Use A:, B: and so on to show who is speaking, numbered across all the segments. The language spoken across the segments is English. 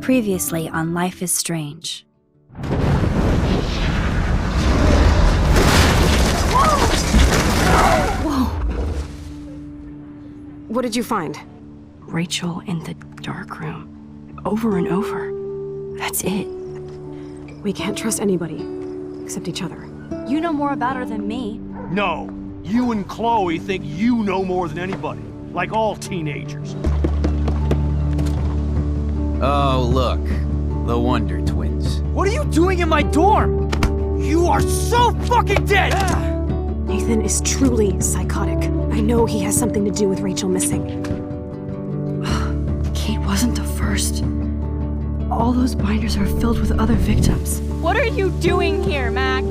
A: Previously on Life is Strange.
B: Whoa! What did you find?
C: Rachel in the dark room. Over and over. That's it.
B: We can't trust anybody, except each other.
A: You know more about her than me.
D: No. You and Chloe think you know more than anybody. Like all teenagers.
E: Oh, look. The Wonder Twins.
D: What are you doing in my dorm? You are so fucking dead!
B: Nathan is truly psychotic. I know he has something to do with Rachel missing.
C: Kate wasn't the first. All those binders are filled with other victims.
F: What are you doing here, Max?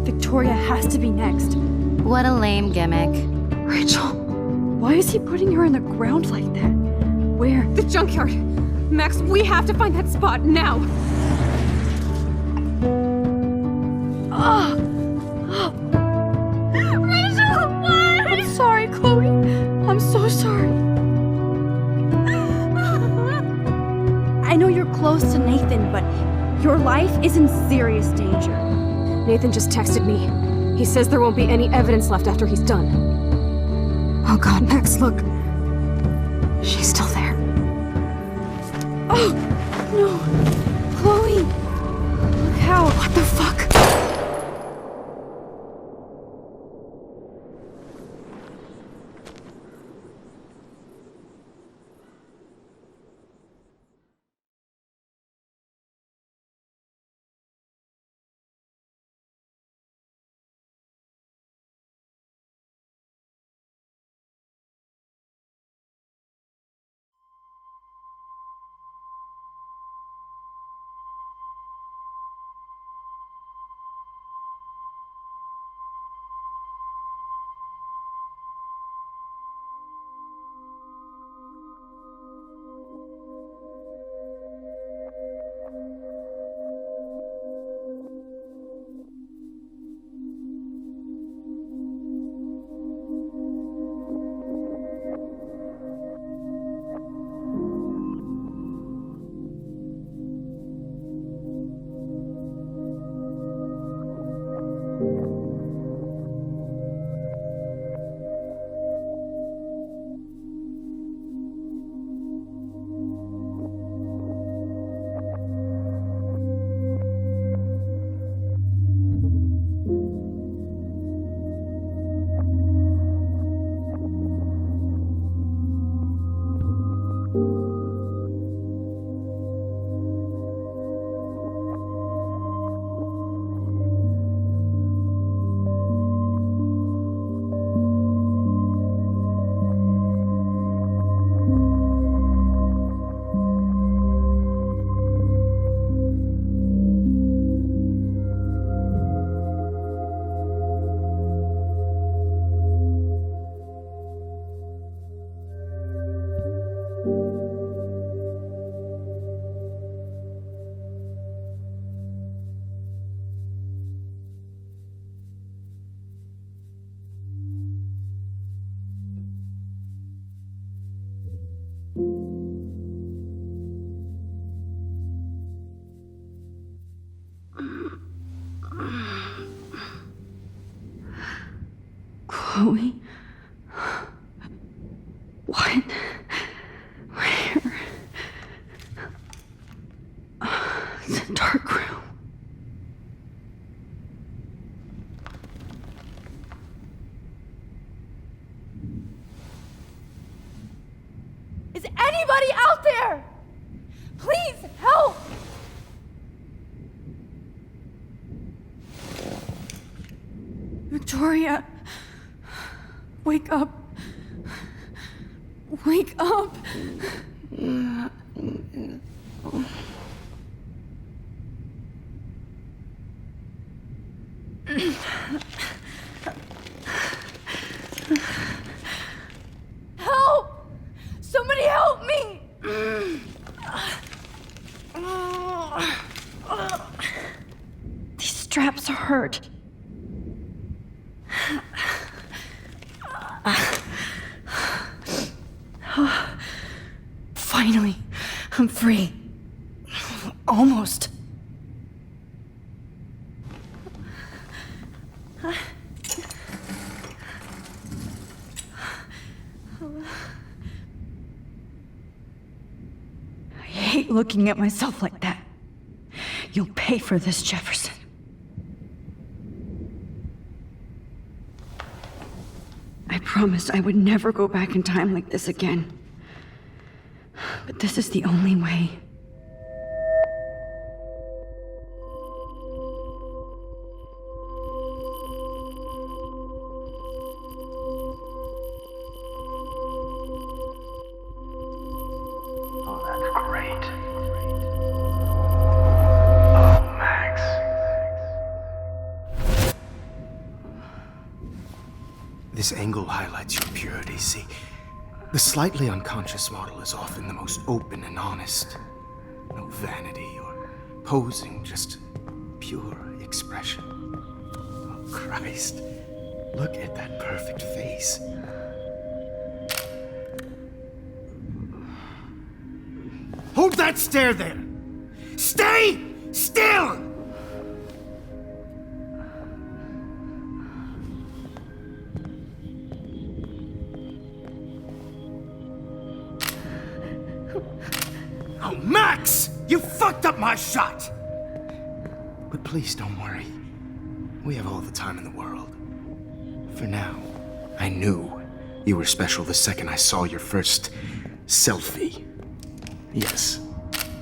C: Victoria has to be next.
A: What a lame gimmick.
C: Rachel, why is he putting her in the ground like that? Where?
B: The junkyard! Max, we have to find that spot now!
C: Rachel, what? I'm sorry, Chloe. I'm so sorry. I know you're close to Nathan, but your life is in serious danger.
B: Nathan just texted me. He says there won't be any evidence left after he's done. Oh god, Max, look. She's still there.
C: Oh, no. Chloe. Look how.
B: What the fuck?
C: Chloe? What? Where? It's a dark room.
F: Is anybody out there? Please help!
C: Victoria, wake up. Wake up.
F: Help! Somebody help me!
C: These straps hurt. Finally, I'm free. Almost. I hate looking at myself like that. You'll pay for this, Jefferson. I promised I would never go back in time like this again. But this is the only way.
G: Oh, that's great. Oh, Max.
H: This angle highlights your purity, see? The slightly unconscious model is often the most open and honest. No vanity or posing, just pure expression. Oh, Christ. Look at that perfect face. Hold that stare there! Stay still! Oh, Max! You fucked up my shot! But please don't worry. We have all the time in the world. For now, I knew you were special the second I saw your first selfie. Yes,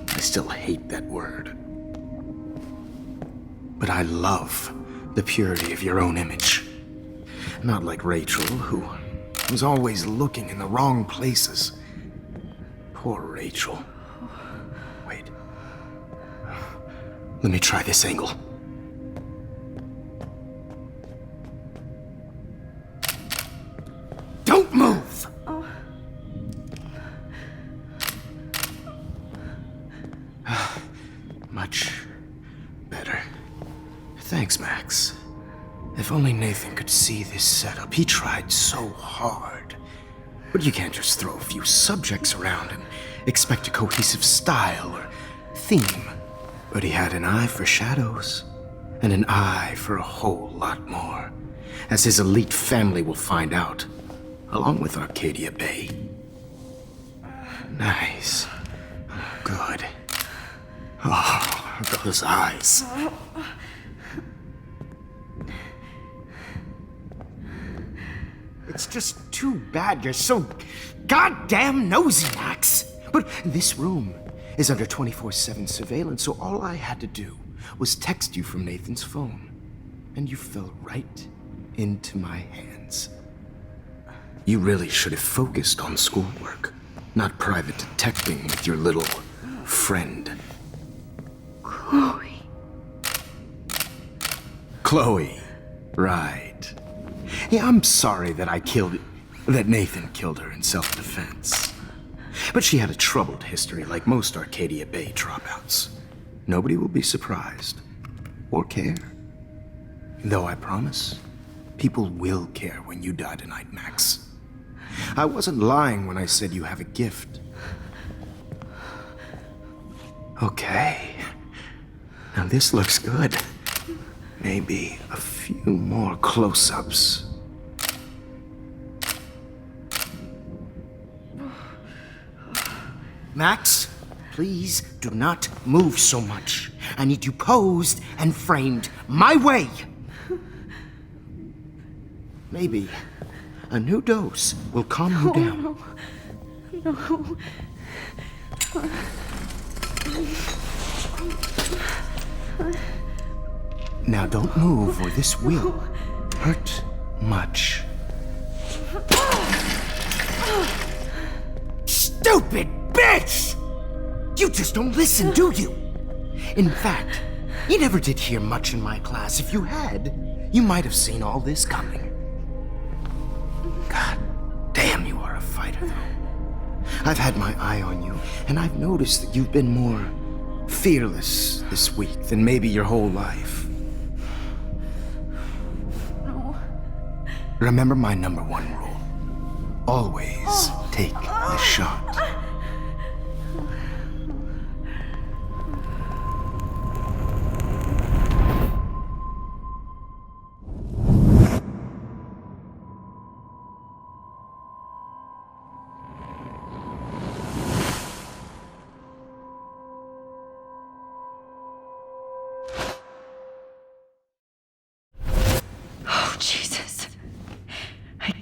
H: I still hate that word. But I love the purity of your own image. Not like Rachel, who was always looking in the wrong places. Poor Rachel. Wait. Let me try this angle. Don't move! Much better. Thanks, Max. If only Nathan could see this setup. He tried so hard. But you can't just throw a few subjects around and expect a cohesive style or theme. But he had an eye for shadows, and an eye for a whole lot more, as his elite family will find out, along with Arcadia Bay. Nice. Good. Oh, those eyes. It's just too bad you're so goddamn nosy, Max. But this room is under 24/7 surveillance, so all I had to do was text you from Nathan's phone. And you fell right into my hands. You really should have focused on schoolwork, not private detecting with your little friend.
C: Chloe.
H: Chloe, right. Yeah, I'm sorry that Nathan killed her in self-defense. But she had a troubled history like most Arcadia Bay dropouts. Nobody will be surprised or care. Though I promise, people will care when you die tonight, Max. I wasn't lying when I said you have a gift. Okay. Now this looks good. Maybe a few more close-ups. Max, please do not move so much. I need you posed and framed my way. Maybe a new dose will calm you down.
C: No.
H: Now don't move or this will hurt much. Stupid bitch! You just don't listen, do you? In fact, you never did hear much in my class. If you had, you might have seen all this coming. God damn, you are a fighter, though. I've had my eye on you, and I've noticed that you've been more fearless this week than maybe your whole life.
C: No.
H: Remember my number one rule. Always take the shot.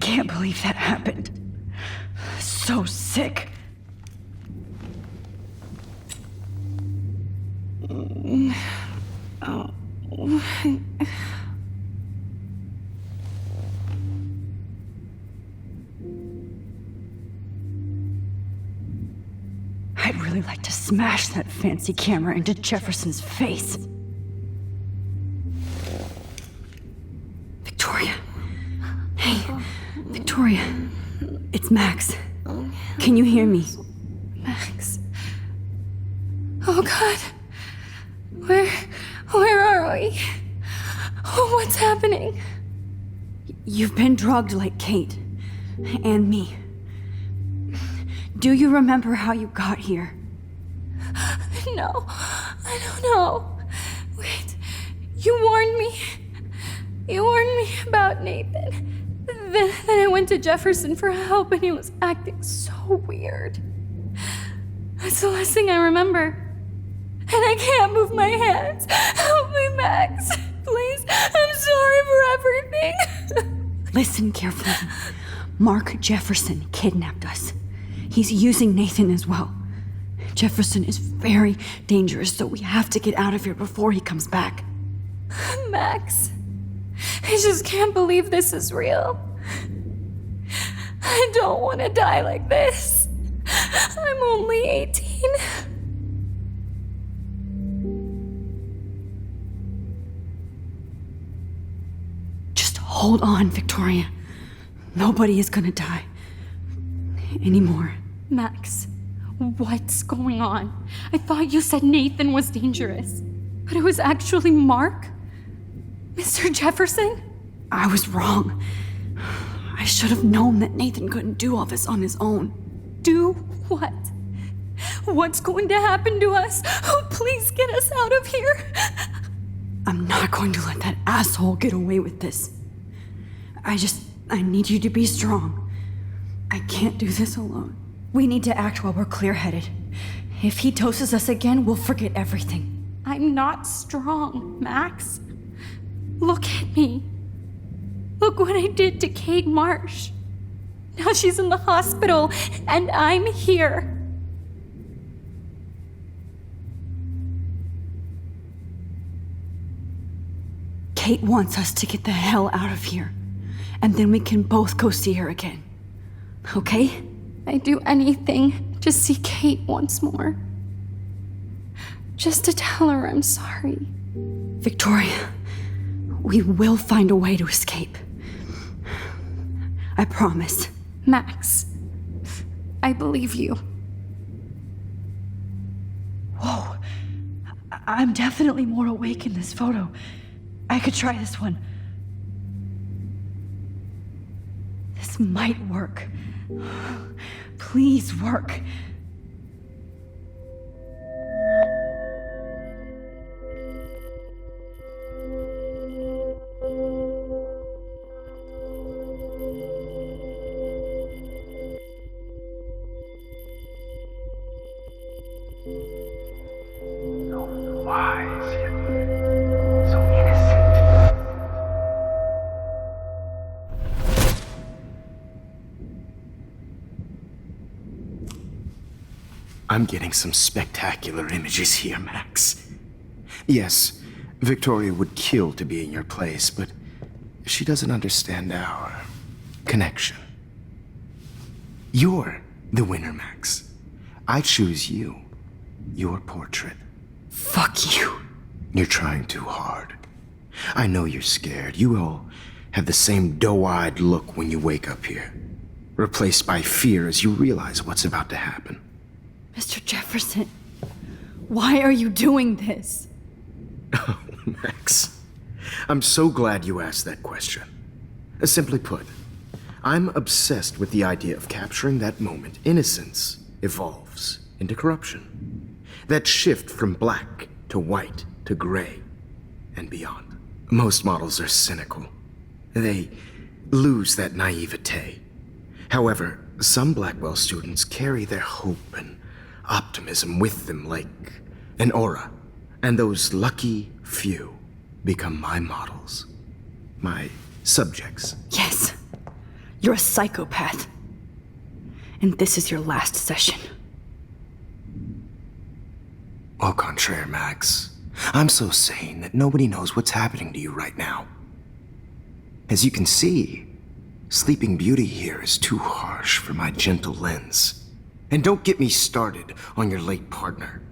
C: can't believe that happened. So sick. I'd really like to smash that fancy camera into Jefferson's face. Victoria. Hey, Victoria. It's Max. Can you hear me?
B: Max. Oh God. Where are we? Oh, what's happening?
C: You've been drugged like Kate. And me. Do you remember how you got here?
B: No, I don't know. Wait, you warned me. You warned me about Nathan. Then I went to Jefferson for help and he was acting so weird. That's the last thing I remember. And I can't move my hands. Help me, Max. Please, I'm sorry for everything.
C: Listen carefully. Mark Jefferson kidnapped us. He's using Nathan as well. Jefferson is very dangerous, so we have to get out of here before he comes back.
B: Max, I just can't believe this is real. I don't want to die like this. I'm only 18.
C: Just hold on, Victoria. Nobody is gonna die. Anymore.
B: Max, what's going on? I thought you said Nathan was dangerous, but it was actually Mark? Mr. Jefferson?
C: I was wrong. I should have known that Nathan couldn't do all this on his own.
B: Do what? What's going to happen to us? Oh, please get us out of here.
C: I'm not going to let that asshole get away with this. I need you to be strong. I can't do this alone. We need to act while we're clear-headed. If he doses us again, we'll forget everything.
B: I'm not strong, Max. Look at me. Look what I did to Kate Marsh. Now she's in the hospital, and I'm here.
C: Kate wants us to get the hell out of here, and then we can both go see her again. Okay?
B: I'd do anything to see Kate once more. Just to tell her I'm sorry.
C: Victoria, we will find a way to escape. I promise.
B: Max, I believe you.
C: Whoa. I'm definitely more awake in this photo. I could try this one. This might work. Please work.
G: So wise, yet so innocent.
H: I'm getting some spectacular images here, Max. Yes, Victoria would kill to be in your place, but she doesn't understand our connection. You're the winner, Max. I choose you. Your portrait.
C: Fuck you.
H: You're trying too hard. I know you're scared. You all have the same doe-eyed look when you wake up here, replaced by fear as you realize what's about to happen.
C: Mr. Jefferson, why are you doing this?
H: Oh, Max. I'm so glad you asked that question. Simply put, I'm obsessed with the idea of capturing that moment innocence evolves into corruption. That shift from black to white to gray and beyond. Most models are cynical. They lose that naivete. However, some Blackwell students carry their hope and optimism with them like an aura. And those lucky few become my models. My subjects.
C: Yes. You're a psychopath. And this is your last session.
H: Au contraire, Max. I'm so sane that nobody knows what's happening to you right now. As you can see, Sleeping Beauty here is too harsh for my gentle lens. And don't get me started on your late partner.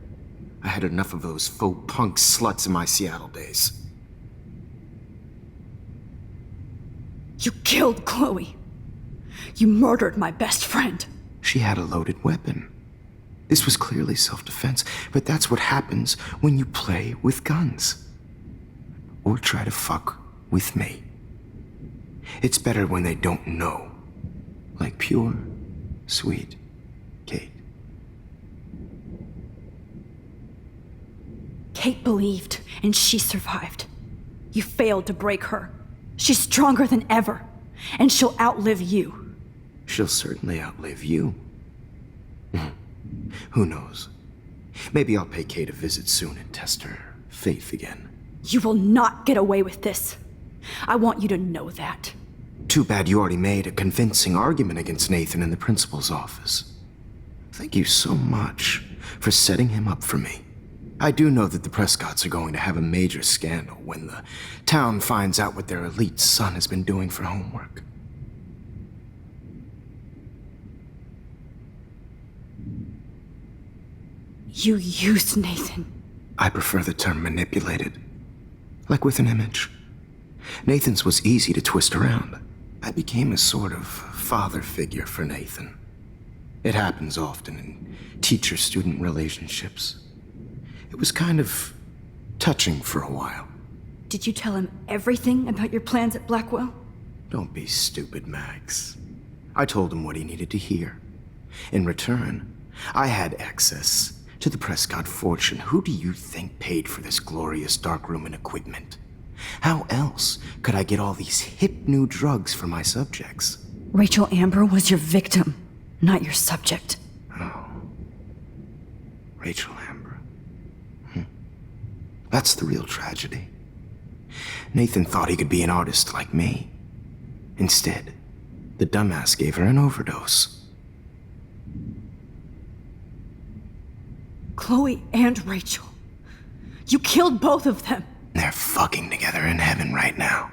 H: I had enough of those faux punk sluts in my Seattle days.
C: You killed Chloe. You murdered my best friend.
H: She had a loaded weapon. This was clearly self-defense, but that's what happens when you play with guns. Or try to fuck with me. It's better when they don't know. Like pure, sweet Kate.
C: Kate believed, and she survived. You failed to break her. She's stronger than ever, and she'll outlive you.
H: She'll certainly outlive you. Who knows? Maybe I'll pay Kate a visit soon and test her faith again.
C: You will not get away with this. I want you to know that.
H: Too bad you already made a convincing argument against Nathan in the principal's office. Thank you so much for setting him up for me. I do know that the Prescotts are going to have a major scandal when the town finds out what their elite son has been doing for homework.
C: You used Nathan.
H: I prefer the term manipulated. Like with an image. Nathan's was easy to twist around. I became a sort of father figure for Nathan. It happens often in teacher-student relationships. It was kind of touching for a while.
C: Did you tell him everything about your plans at Blackwell?
H: Don't be stupid, Max. I told him what he needed to hear. In return, I had access to the Prescott fortune. Who do you think paid for this glorious darkroom and equipment? How else could I get all these hip new drugs for my subjects?
C: Rachel Amber was your victim, not your subject.
H: Oh. Rachel Amber. That's the real tragedy. Nathan thought he could be an artist like me. Instead, the dumbass gave her an overdose.
C: Chloe and Rachel. You killed both of them.
H: They're fucking together in heaven right now.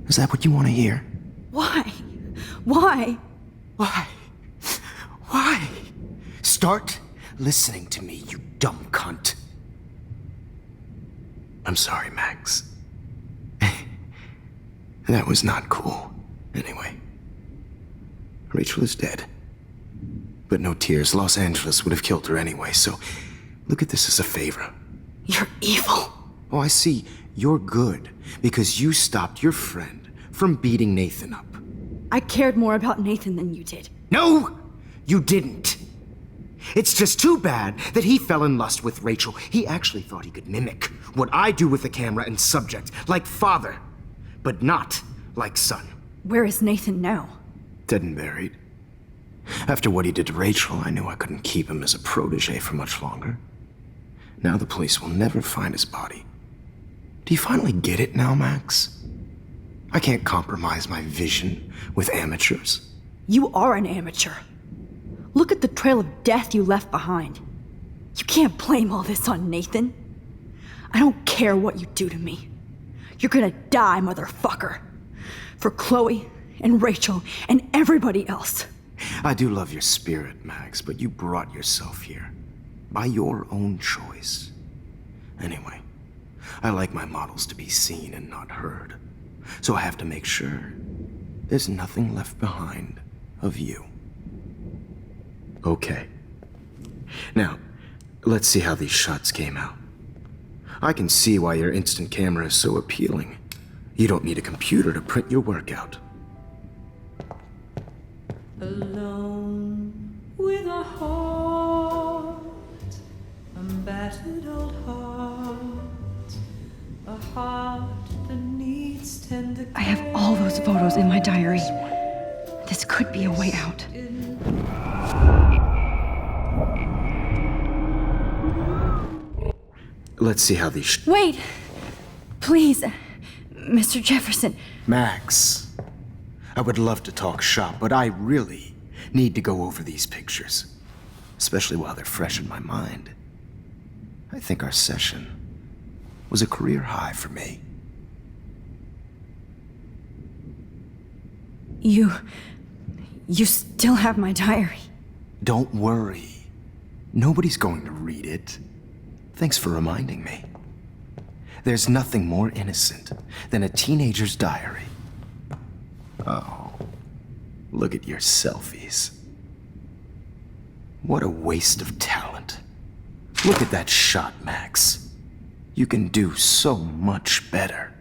H: Is that what you want to hear?
C: Why? Why?
H: Why? Why? Start listening to me, you dumb cunt. I'm sorry, Max. That was not cool. Anyway, Rachel is dead. But no tears. Los Angeles would have killed her anyway, so look at this as a favor.
C: You're evil.
H: Oh, I see. You're good because you stopped your friend from beating Nathan up.
C: I cared more about Nathan than you did.
H: No, you didn't. It's just too bad that he fell in lust with Rachel. He actually thought he could mimic what I do with the camera and subject, like father, but not like son.
C: Where is Nathan now?
H: Dead and buried. After what he did to Rachel, I knew I couldn't keep him as a protege for much longer. Now the police will never find his body. Do you finally get it now, Max? I can't compromise my vision with amateurs.
C: You are an amateur. Look at the trail of death you left behind. You can't blame all this on Nathan. I don't care what you do to me. You're gonna die, motherfucker. For Chloe and Rachel and everybody else.
H: I do love your spirit, Max, but you brought yourself here. By your own choice. Anyway, I like my models to be seen and not heard. So I have to make sure there's nothing left behind of you. Okay. Now, let's see how these shots came out. I can see why your instant camera is so appealing. You don't need a computer to print your work out.
I: Alone with a heart, a battered old heart, a heart that needs tender care.
C: I have all those photos in my diary. This could be a way out.
H: Let's see how these
C: Wait! Please, Mr. Jefferson.
H: Max, I would love to talk shop, but I really need to go over these pictures, especially while they're fresh in my mind. I think our session was a career high for me.
C: You still have my diary.
H: Don't worry. Nobody's going to read it. Thanks for reminding me. There's nothing more innocent than a teenager's diary. Oh, look at your selfies. What a waste of talent. Look at that shot, Max. You can do so much better.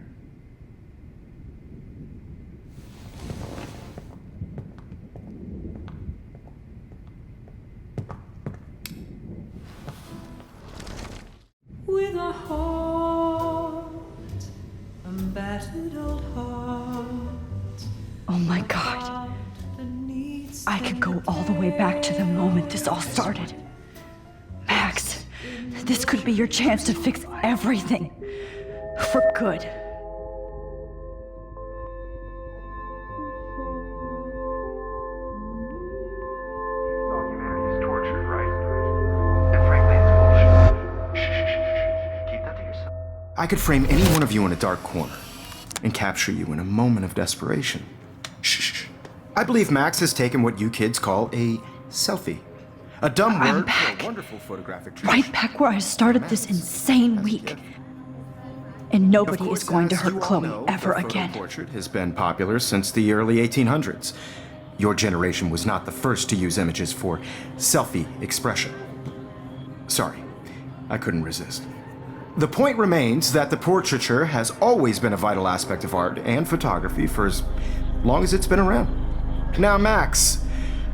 I: With a heart, a battered old heart.
C: Oh my God. I could go all the way back to the moment this all started. Max, this could be your chance to fix everything. For good.
G: All humanity is tortured, right? And frankly, it's bullshit. Shh. Keep that to yourself.
H: I could frame any one of you in a dark corner and capture you in a moment of desperation. Shh. I believe Max has taken what you kids call a selfie. A dumb
C: I'm
H: word
C: back.
H: for a wonderful photographic
C: Right back where I started this insane week. And nobody is going to hurt Chloe ever again.
H: Portrait has been popular since the early 1800s. Your generation was not the first to use images for selfie expression. Sorry, I couldn't resist. The point remains that the portraiture has always been a vital aspect of art and photography for as long as it's been around. Now, Max,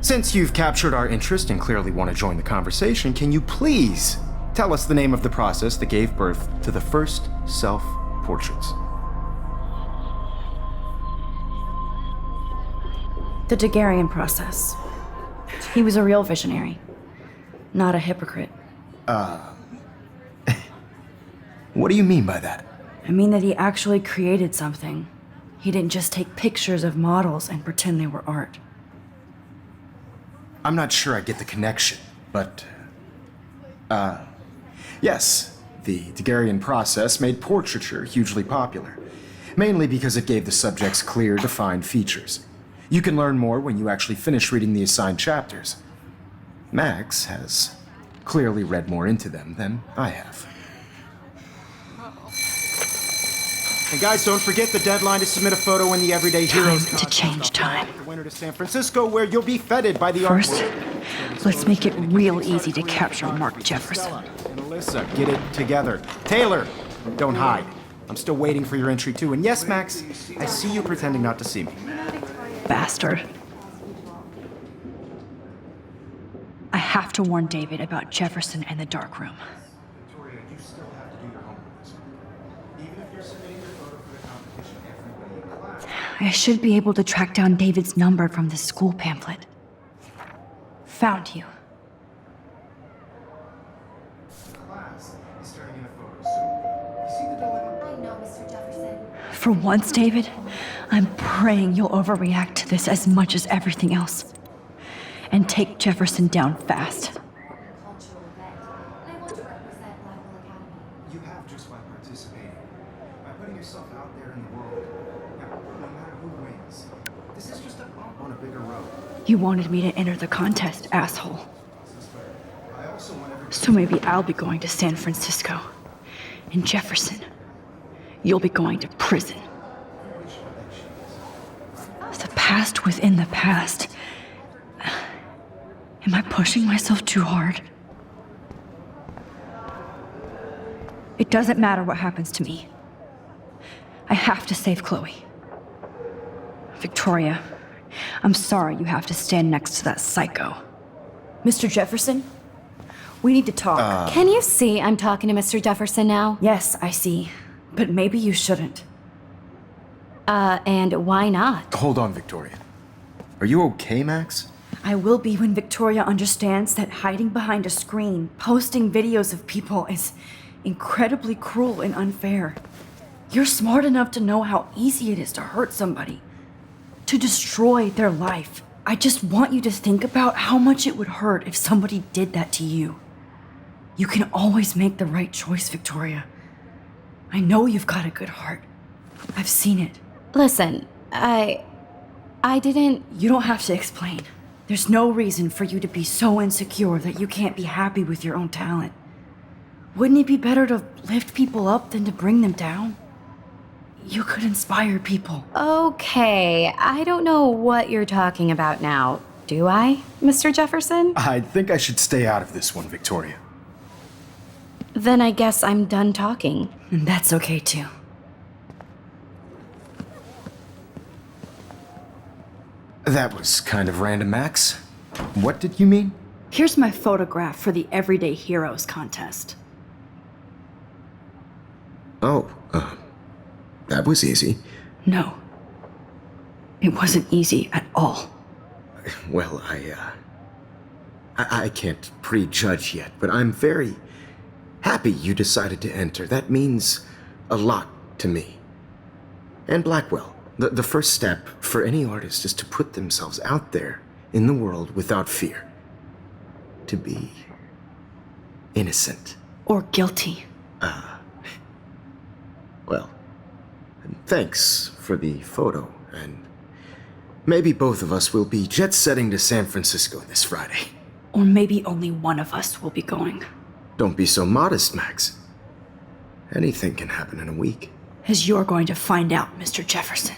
H: since you've captured our interest and clearly want to join the conversation, can you please tell us the name of the process that gave birth to the first self-portraits?
C: The Daguerrean process. He was a real visionary, not a hypocrite.
H: What do you mean by that?
C: I mean that he actually created something. He didn't just take pictures of models and pretend they were art.
H: I'm not sure I get the connection, but... yes, the Daguerrean process made portraiture hugely popular, mainly because it gave the subjects clear, defined features. You can learn more when you actually finish reading the assigned chapters. Max has clearly read more into them than I have. And guys, don't forget the deadline to submit a photo in the Everyday Heroes
C: Time to change time.
H: The winter to San Francisco, where you'll be feted by the
C: First,
H: artwork.
C: let's make it real easy to capture Mark Jefferson.
H: And Alyssa, get it together. Taylor, don't hide. I'm still waiting for your entry too. And yes, Max, I see you pretending not to see me.
C: Bastard. I have to warn David about Jefferson and the dark room.
H: Victoria, you still have to do your homework this week. Even if you're submitting your photo for the competition, everybody in class.
C: I should be able to track down David's number from the school pamphlet. Found you.
H: Class is turning in a photo soon. You see the dilemma?
B: I know, Mr. Jefferson.
C: For once, David, I'm praying you'll overreact to this as much as everything else. And take Jefferson down fast.
B: Cultural event, and I want to represent Blackwell Academy.
H: You have just by participating. By putting yourself out there in the world. Now, no matter who wins, this is just a bump on a bigger road.
C: You wanted me to enter the contest, asshole.
H: I also want everybody
C: So maybe I'll be going to San Francisco. And Jefferson, you'll be going to prison. The past within the past. Am I pushing myself too hard? It doesn't matter what happens to me. I have to save Chloe. Victoria, I'm sorry you have to stand next to that psycho. Mr. Jefferson, we need to talk.
B: Can you see I'm talking to Mr. Jefferson now?
C: Yes, I see. But maybe you shouldn't.
B: And why not?
H: Hold on, Victoria. Are you okay, Max?
C: I will be when Victoria understands that hiding behind a screen, posting videos of people is incredibly cruel and unfair. You're smart enough to know how easy it is to hurt somebody. to destroy their life. I just want you to think about how much it would hurt if somebody did that to you. You can always make the right choice, Victoria. I know you've got a good heart. I've seen it.
B: Listen, I didn't.
C: You don't have to explain. There's no reason for you to be so insecure that you can't be happy with your own talent. Wouldn't it be better to lift people up than to bring them down? You could inspire people.
B: Okay, I don't know what you're talking about now. Do I, Mr. Jefferson?
H: I think I should stay out of this one, Victoria.
B: Then I guess I'm done talking.
C: And that's okay too.
H: That was kind of random, Max. What did you mean?
C: Here's my photograph for the Everyday Heroes contest.
H: Oh, that was easy.
C: No. It wasn't easy at all.
H: Well, I can't prejudge yet, but I'm very happy you decided to enter. That means a lot to me. And Blackwell. The first step for any artist is to put themselves out there in the world without fear. To be innocent.
C: Or guilty.
H: Well, thanks for the photo, and maybe both of us will be jet-setting to San Francisco this Friday.
C: Or maybe only one of us will be going.
H: Don't be so modest, Max. Anything can happen in a week.
C: As you're going to find out, Mr. Jefferson.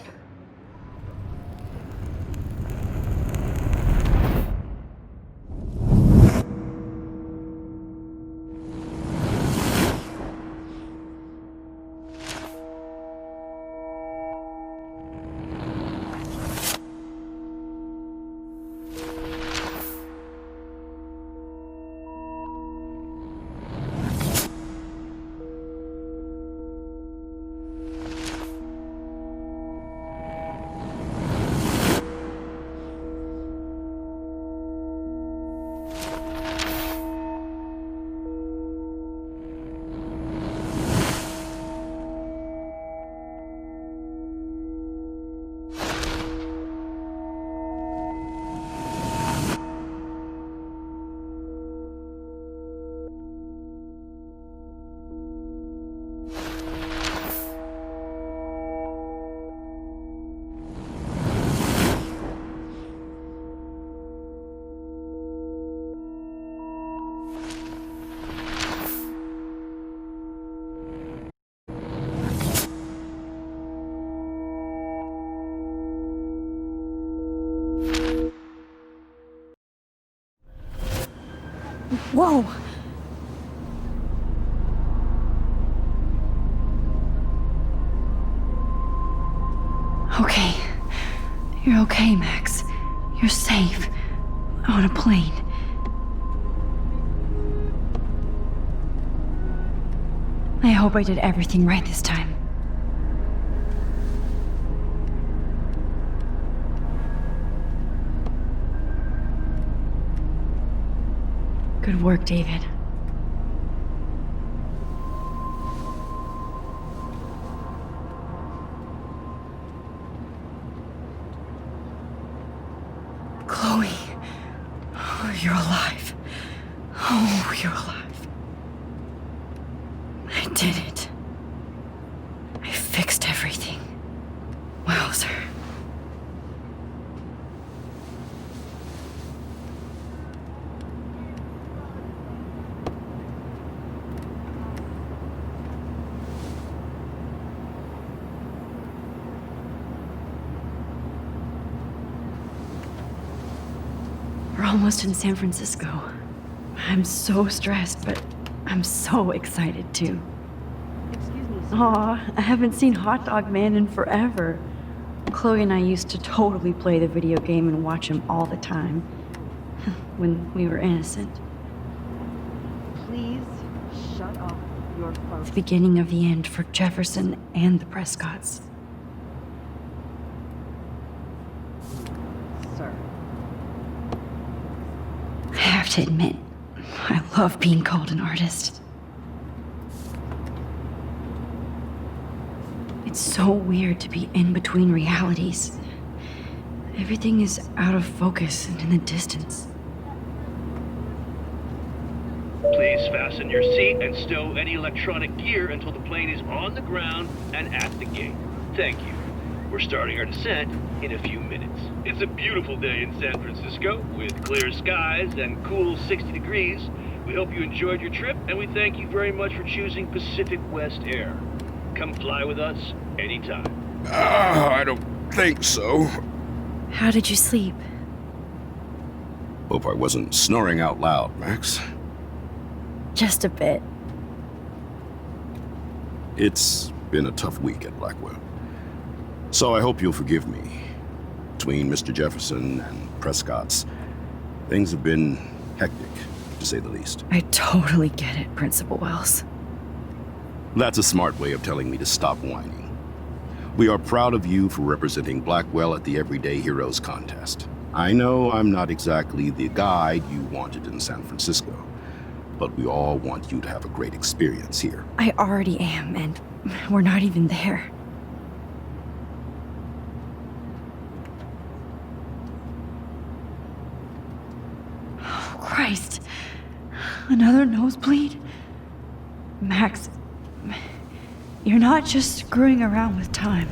C: Whoa! Okay. You're okay, Max. You're safe. On a plane. I hope I did everything right this time. Good work, David. Chloe. Oh, you're alive. Oh, you're alive. I did it. I fixed everything. Wowzer. We're almost in San Francisco. I'm so stressed, but I'm so excited too. Excuse me. Aw, I haven't seen Hot Dog Man in forever. Chloe and I used to totally play the video game and watch him all the time. When we were innocent.
F: Please shut up your phone.
C: The beginning of the end for Jefferson and the Prescotts.
F: Sir.
C: I have to admit, I love being called an artist. It's so weird to be in between realities. Everything is out of focus and in the distance.
J: Please fasten your seat and stow any electronic gear until the plane is on the ground and at the gate. Thank you. We're starting our descent in a few minutes. It's a beautiful day in San Francisco with clear skies and cool 60 degrees. We hope you enjoyed your trip, and we thank you very much for choosing Pacific West Air. Come fly with us anytime.
H: I don't think so.
A: How did you sleep?
H: Hope I wasn't snoring out loud, Max.
A: Just a bit.
H: It's been a tough week at Blackwell. So I hope you'll forgive me. Between Mr. Jefferson and Prescott's, things have been hectic, to say the least.
C: I totally get it, Principal Wells.
H: That's a smart way of telling me to stop whining. We are proud of you for representing Blackwell at the Everyday Heroes contest. I know I'm not exactly the guide you wanted in San Francisco, but we all want you to have a great experience here.
C: I already am, and we're not even there. Oh, Christ. Another nosebleed? Max, you're not just screwing around with time.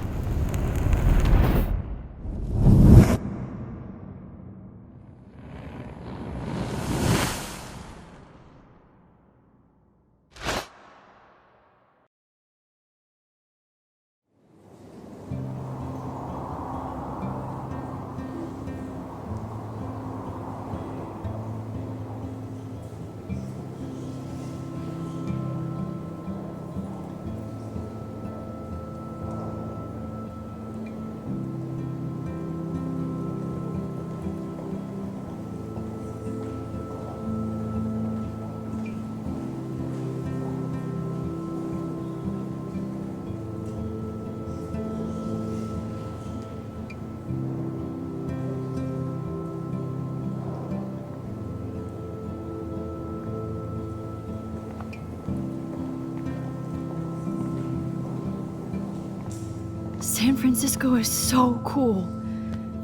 C: San Francisco is so cool.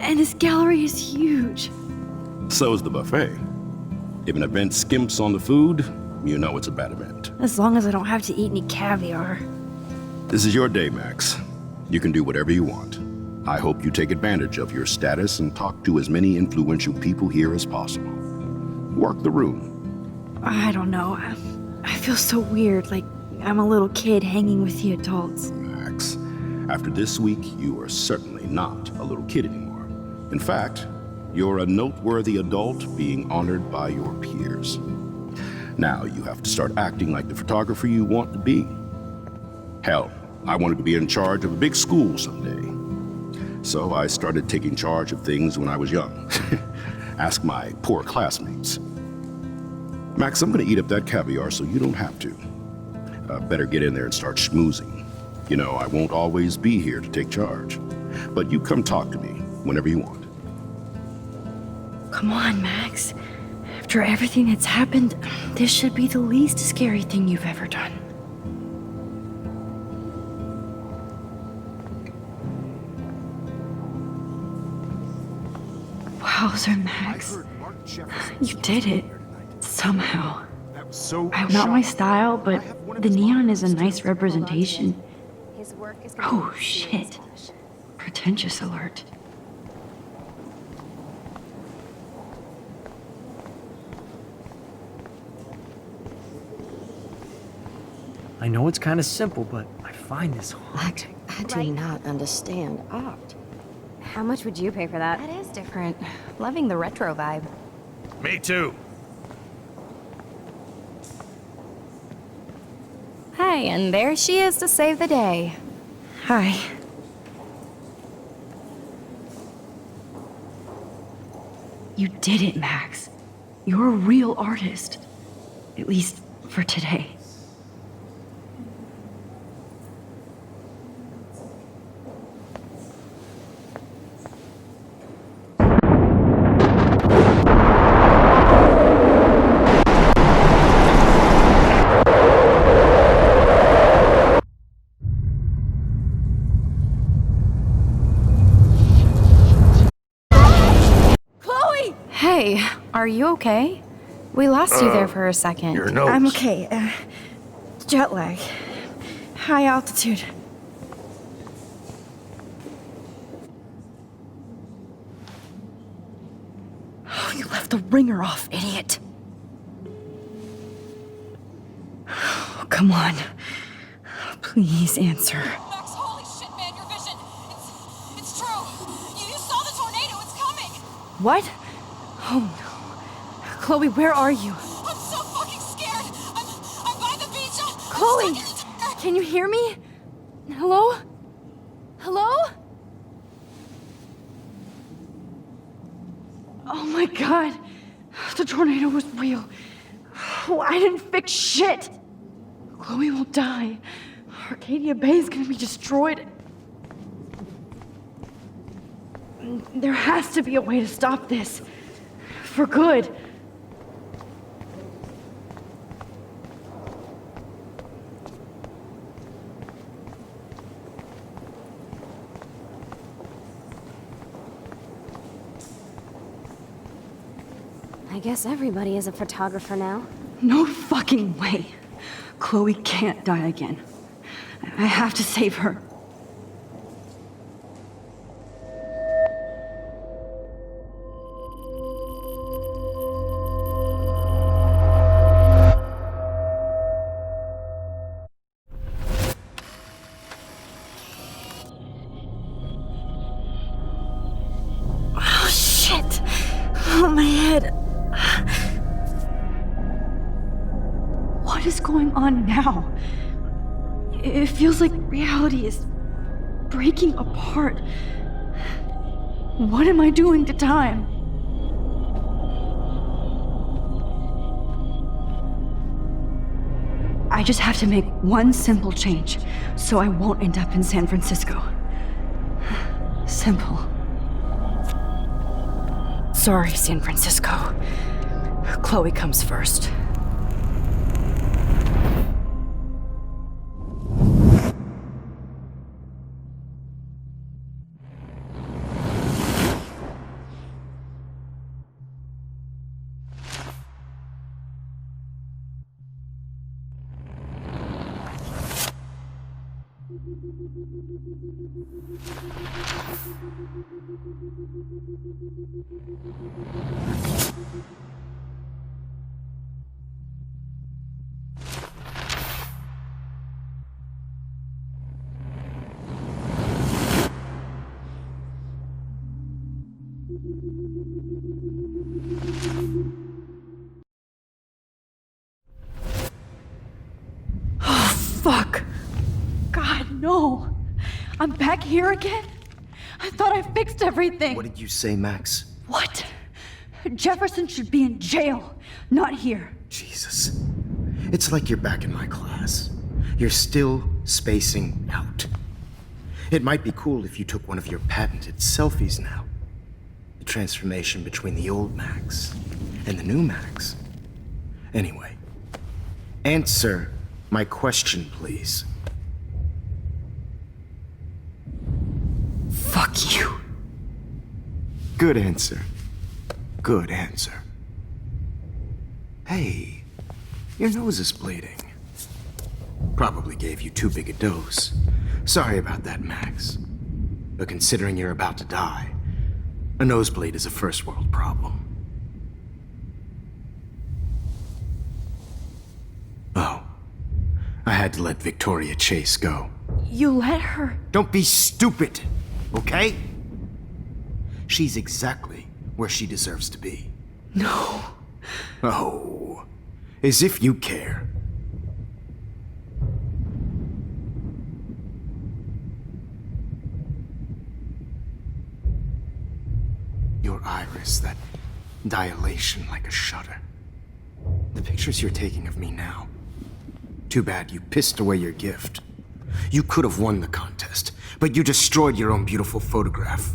C: And this gallery is huge.
H: So is the buffet. If an event skimps on the food, you know it's a bad event.
C: As long as I don't have to eat any caviar.
H: This is your day, Max. You can do whatever you want. I hope you take advantage of your status and talk to as many influential people here as possible. Work the room.
C: I don't know. I feel so weird, like I'm a little kid hanging with the adults.
H: Max, after this week, you are certainly not a little kid anymore. In fact, you're a noteworthy adult being honored by your peers. Now you have to start acting like the photographer you want to be. Hell, I wanted to be in charge of a big school someday. So I started taking charge of things when I was young. Ask my poor classmates. Max, I'm gonna eat up that caviar so you don't have to. Better get in there and start schmoozing. You know, I won't always be here to take charge. But you come talk to me whenever you want.
C: Come on, Max. After everything that's happened, this should be the least scary thing you've ever done. Wowzer, Max. You did it. Somehow. Not my style, but the neon is a nice representation. Oh, shit. Pretentious alert.
K: I know it's kind of simple, but I find this haunting.
F: I do not understand art.
B: How much would you pay for that?
A: That is different. Loving the retro vibe.
D: Me too.
A: Hey, and there she is to save the day.
C: Hi. You did it, Max. You're a real artist. At least for today.
A: Hey, are you okay? We lost you there for a second.
D: Your nose.
C: I'm okay. Jet lag. High altitude. Oh, you left the ringer off, idiot. Oh, come on. Please answer.
L: Max, holy shit, man, your vision. It's true. You saw the tornado. It's coming.
C: What? Oh no. Chloe, where are you?
L: I'm so fucking scared. I'm by the beach.
C: Chloe! Can you hear me? Hello? Hello? Oh my god. The tornado was real. Oh, I didn't fix shit. Chloe will die. Arcadia Bay is gonna be destroyed. There has to be a way to stop this. For good.
B: I guess everybody is a photographer now.
C: No fucking way. Chloe can't die again. I have to save her. Oh, shit. Oh, my head. What is going on now? It feels like reality is breaking apart. What am I doing to time? I just have to make one simple change so I won't end up in San Francisco. Simple. Sorry, San Francisco. Chloe comes first. Fuck. God, no. I'm back here again? I thought I fixed everything.
H: What did you say, Max?
C: What? Jefferson should be in jail, not here.
H: Jesus. It's like you're back in my class. You're still spacing out. It might be cool if you took one of your patented selfies now. The transformation between the old Max and the new Max. Anyway, answer my question, please.
C: Fuck you.
H: Good answer. Good answer. Hey, your nose is bleeding. Probably gave you too big a dose. Sorry about that, Max. But considering you're about to die, a nosebleed is a first world problem. Oh, I had to let Victoria Chase go.
C: You let her?
H: Don't be stupid, okay? She's exactly where she deserves to be.
C: No.
H: Oh, as if you care. Your iris, that dilation like a shutter. The pictures you're taking of me now. Too bad you pissed away your gift. You could have won the contest, but you destroyed your own beautiful photograph.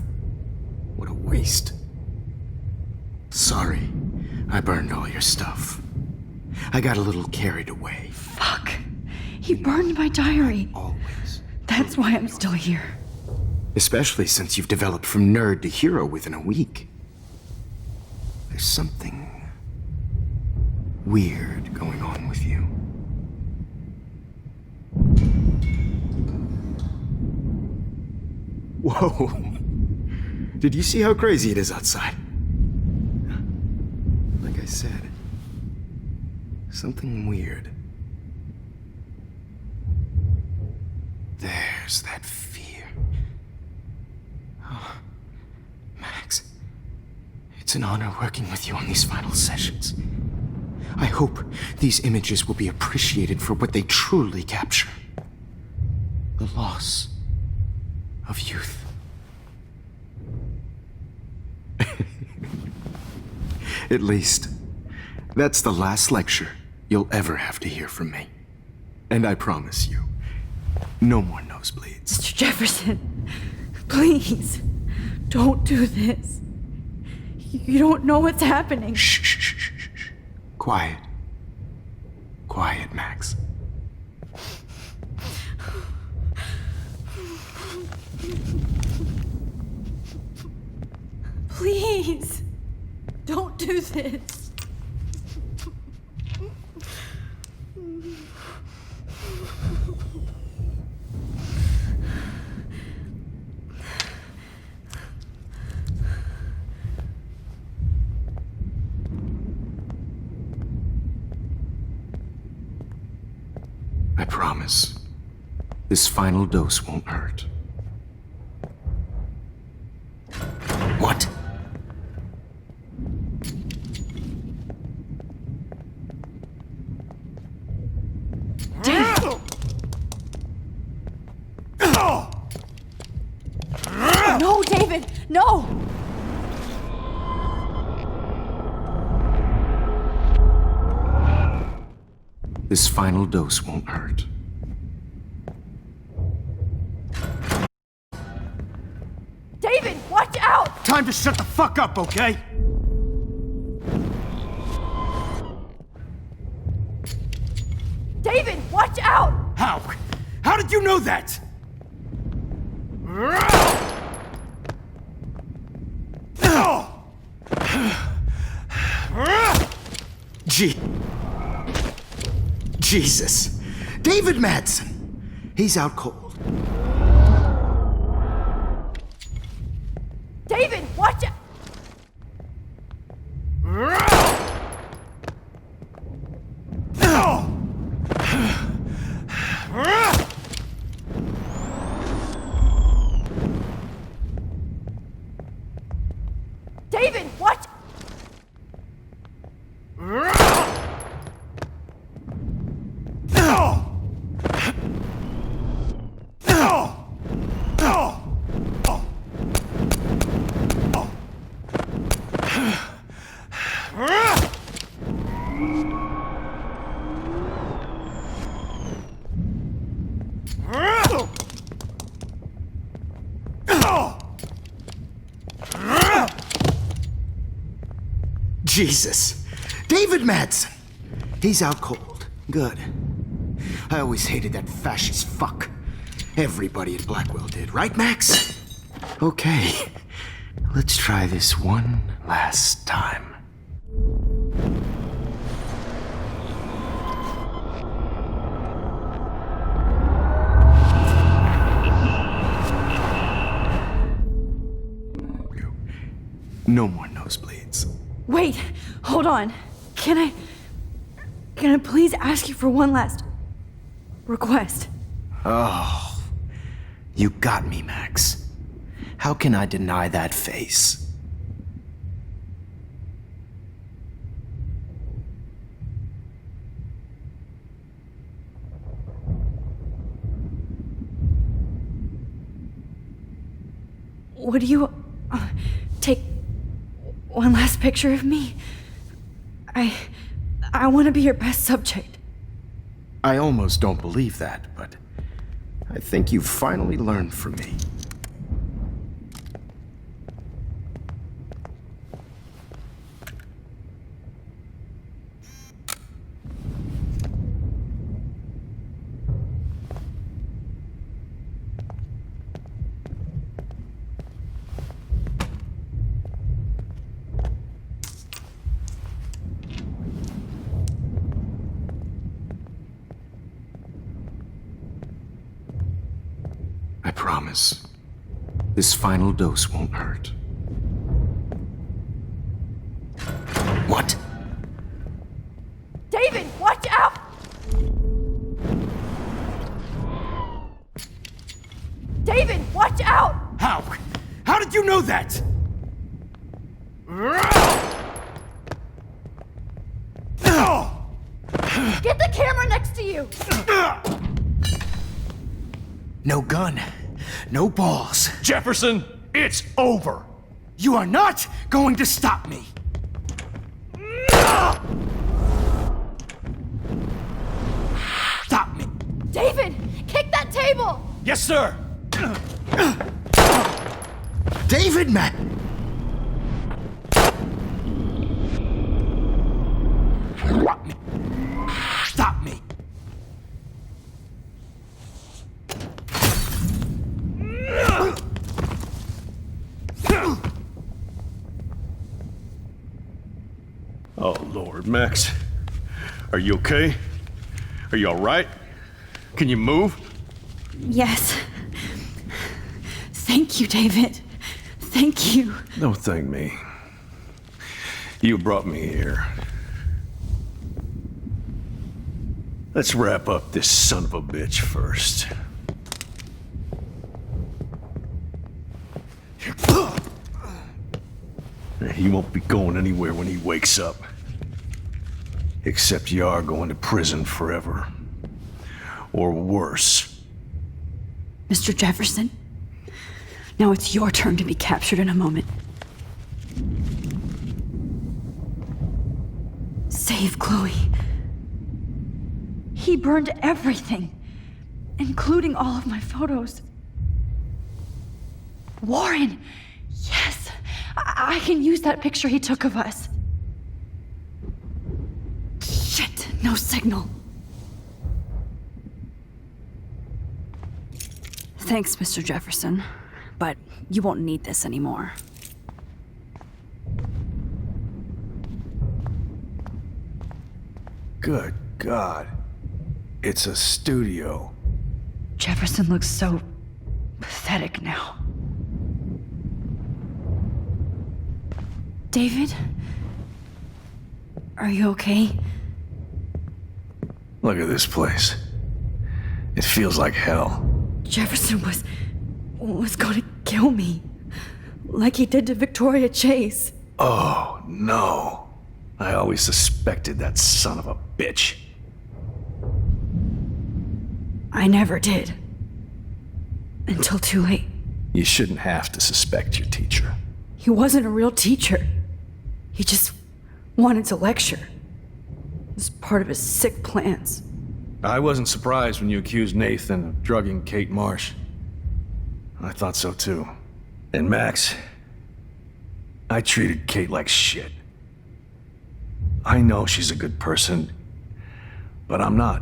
H: What a waste. Sorry, I burned all your stuff. I got a little carried away.
C: Fuck. He burned my diary.
H: Always.
C: That's why I'm still here.
H: Especially since you've developed from nerd to hero within a week. There's something weird going on with you. Whoa! Did you see how crazy it is outside? Like I said, something weird. There's that fear. Oh, Max, it's an honor working with you on these final sessions. I hope these images will be appreciated for what they truly capture. The loss of youth. At least, that's the last lecture you'll ever have to hear from me. And I promise you, no more nosebleeds.
C: Mr. Jefferson, please, don't do this. You don't know what's happening.
H: Shh, shh, shh, shh, shh. Quiet. Quiet, Max.
C: Please, don't do this.
H: I promise, this final dose won't hurt. What?
C: No, David, no!
H: This final dose won't hurt.
C: David, watch out!
D: Time to shut the fuck up, okay?
C: David, watch out!
D: How? How did you know that?
H: Jesus. David Madsen. He's out cold.
C: David, watch out! David, watch!
H: Jesus. David Madsen. He's out cold. Good. I always hated that fascist fuck. Everybody at Blackwell did, right, Max? Okay. Let's try this one last time. No more nosebleeds.
C: Wait, hold on. Can I please ask you for one last request?
H: Oh, you got me, Max. How can I deny that face?
C: Would you take one last picture of me? I want to be your best subject.
H: I almost don't believe that, but I think you've finally learned from me. promise. This final dose won't hurt. What?
C: David, watch out! David, watch out!
H: How? How did you know that?
C: Get the camera next to you!
H: No gun. No balls.
D: Jefferson, it's over.
H: You are not going to stop me. Stop me.
C: David, kick that table!
D: Yes, sir.
H: David, man. Stop me.
D: Oh, Lord, Max. Are you okay? Are you all right? Can you move?
C: Yes. Thank you, David. Thank you.
D: Don't thank me. You brought me here. Let's wrap up this son of a bitch first. He won't be going anywhere when he wakes up. Except you are going to prison forever. Or worse.
C: Mr. Jefferson, now it's your turn to be captured in a moment. Save Chloe. He burned everything, including all of my photos. Warren! Yes! I can use that picture he took of us. Shit, no signal. Thanks, Mr. Jefferson, but you won't need this anymore.
D: Good God. It's a studio.
C: Jefferson looks so pathetic now. David? Are you okay?
D: Look at this place. It feels like hell.
C: Jefferson was going to kill me. Like he did to Victoria Chase.
D: Oh, no. I always suspected that son of a bitch.
C: I never did. Until too late.
D: You shouldn't have to suspect your teacher.
C: He wasn't a real teacher. He just wanted to lecture. It was part of his sick plans.
D: I wasn't surprised when you accused Nathan of drugging Kate Marsh. I thought so too. And Max, I treated Kate like shit. I know she's a good person, but I'm not.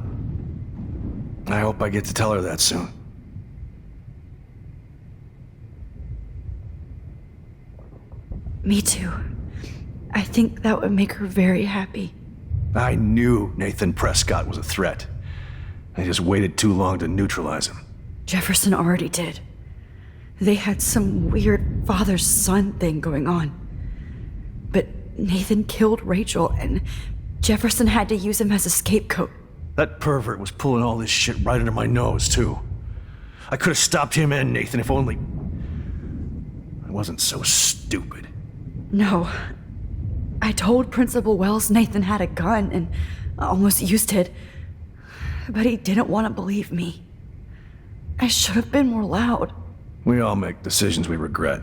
D: I hope I get to tell her that soon.
C: Me too. I think that would make her very happy.
D: I knew Nathan Prescott was a threat. I just waited too long to neutralize him.
C: Jefferson already did. They had some weird father-son thing going on. But Nathan killed Rachel, and Jefferson had to use him as a scapegoat.
D: That pervert was pulling all this shit right under my nose, too. I could have stopped him and Nathan if only I wasn't so stupid.
C: No. I told Principal Wells Nathan had a gun and almost used it. But he didn't want to believe me. I should have been more loud.
D: We all make decisions we regret.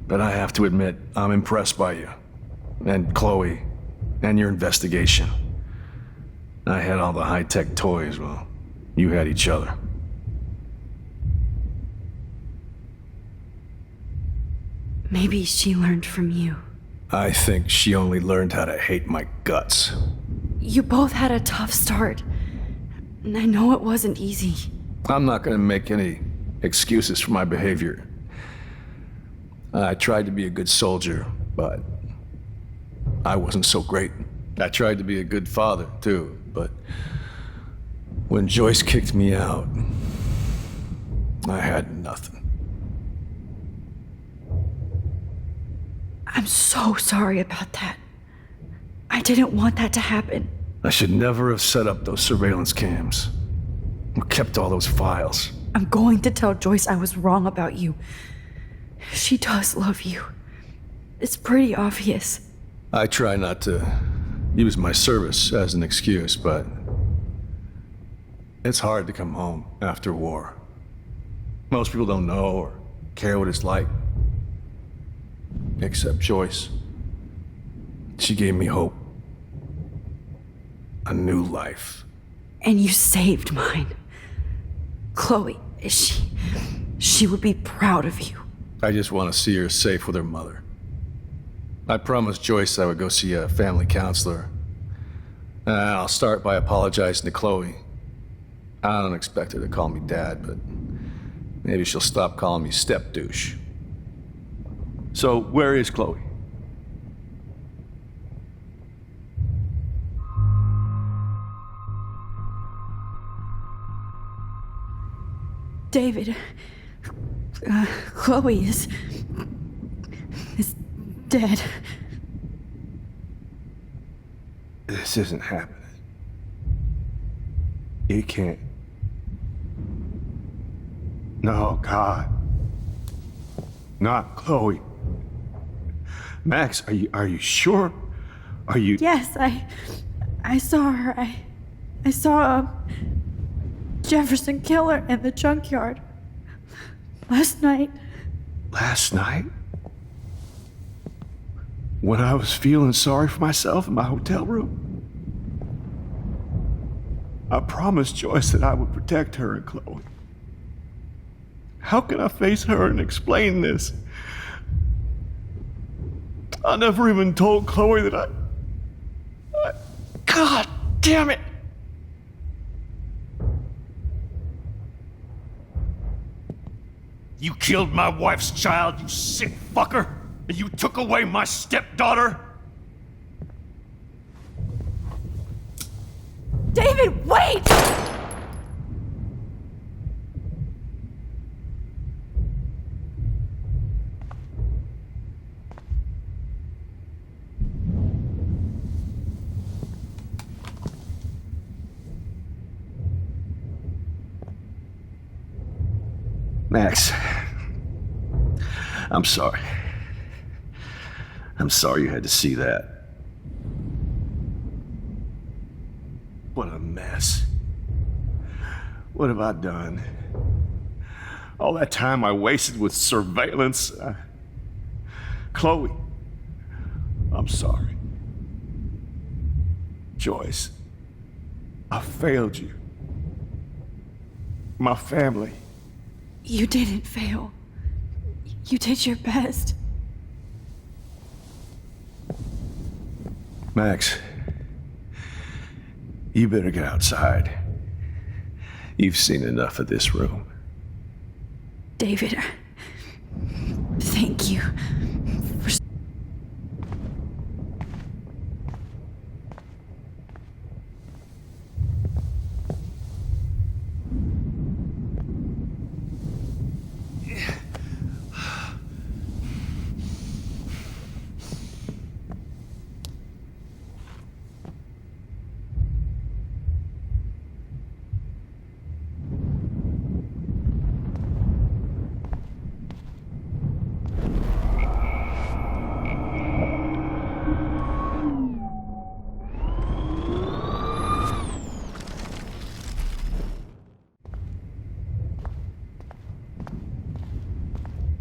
D: But I have to admit, I'm impressed by you. And Chloe. And your investigation. I had all the high-tech toys, well, you had each other.
C: Maybe she learned from you.
D: I think she only learned how to hate my guts.
C: You both had a tough start. And I know it wasn't easy.
D: I'm not gonna make any excuses for my behavior. I tried to be a good soldier, but I wasn't so great. I tried to be a good father, too, but when Joyce kicked me out, I had nothing.
C: I'm so sorry about that. I didn't want that to happen.
D: I should never have set up those surveillance cams. Or kept all those files.
C: I'm going to tell Joyce I was wrong about you. She does love you. It's pretty obvious.
D: I try not to use my service as an excuse, but it's hard to come home after war. Most people don't know or care what it's like. Except Joyce. She gave me hope. A new life.
C: And you saved mine. Chloe, she would be proud of you.
D: I just want to see her safe with her mother. I promised Joyce I would go see a family counselor. And I'll start by apologizing to Chloe. I don't expect her to call me Dad, but maybe she'll stop calling me step douche. So, where is Chloe?
C: David, Chloe is dead.
D: This isn't happening. You can't. No, God. Not Chloe. Max, are you sure? Are you...
C: Yes, I saw her. I saw Jefferson kill her in the junkyard. Last night.
D: Last night? When I was feeling sorry for myself in my hotel room? I promised Joyce that I would protect her and Chloe. How can I face her and explain this? I never even told Chloe that I... God damn it!
M: You killed my wife's child, you sick fucker! And you took away my stepdaughter?
C: David, wait!
D: Max, I'm sorry. I'm sorry you had to see that. What a mess. What have I done? All that time I wasted with surveillance. Chloe, I'm sorry. Joyce, I failed you. My family.
C: You didn't fail. You did your best.
D: Max, you better get outside. You've seen enough of this room.
C: David, thank you for...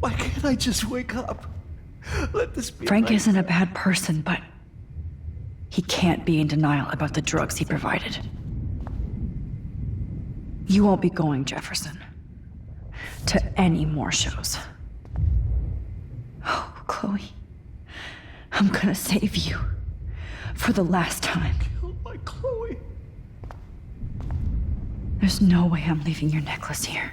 D: Why can't I just wake up? Let this be.
C: Frank isn't a bad person, but he can't be in denial about the drugs he provided. You won't be going, Jefferson, to any more shows. Oh, Chloe, I'm gonna save you for the last time.
D: Killed my Chloe.
C: There's no way I'm leaving your necklace here.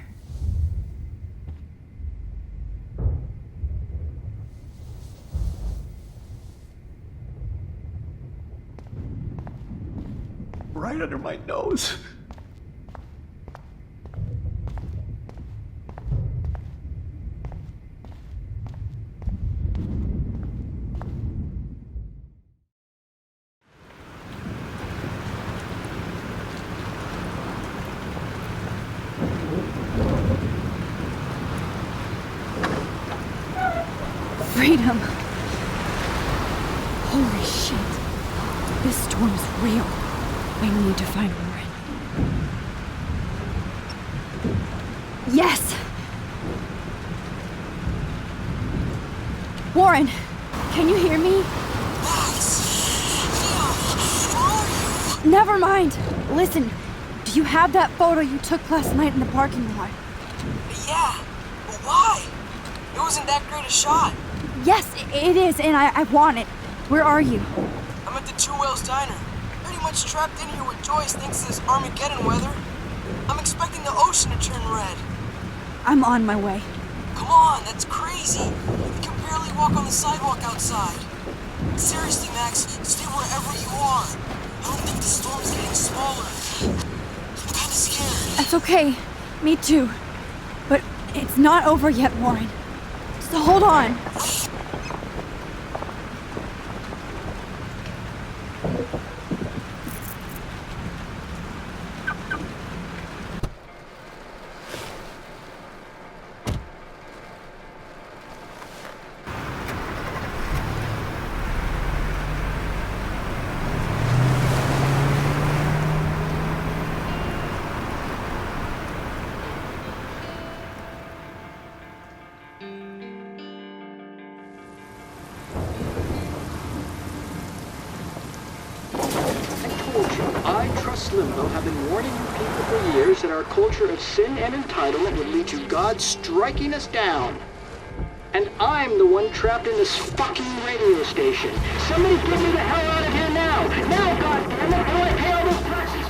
D: Right under my nose.
C: him. Holy shit. This storm is real. I need to find Warren. Yes! Warren, can you hear me? Never mind. Listen, do you have that photo you took last night in the parking lot?
N: Yeah, but why? It wasn't that great a shot.
C: Yes, it is, and I want it. Where are you?
N: I'm at the Two Whales Diner. Pretty much trapped in here with Joyce thanks to this Armageddon weather. I'm expecting the ocean to turn red.
C: I'm on my way.
N: Come on, that's crazy. You can barely walk on the sidewalk outside. Seriously, Max, stay wherever you are. I don't think the storm's getting smaller. I'm kinda scared.
C: That's okay. Me too. But it's not over yet, Warren. So hold on.
O: I, Trust Limbo, have been warning you people for years that our culture of sin and entitlement would lead to God striking us down. And I'm the one trapped in this fucking radio station. Somebody get me the hell out of here now! Now, goddammit, before I pay all those taxes!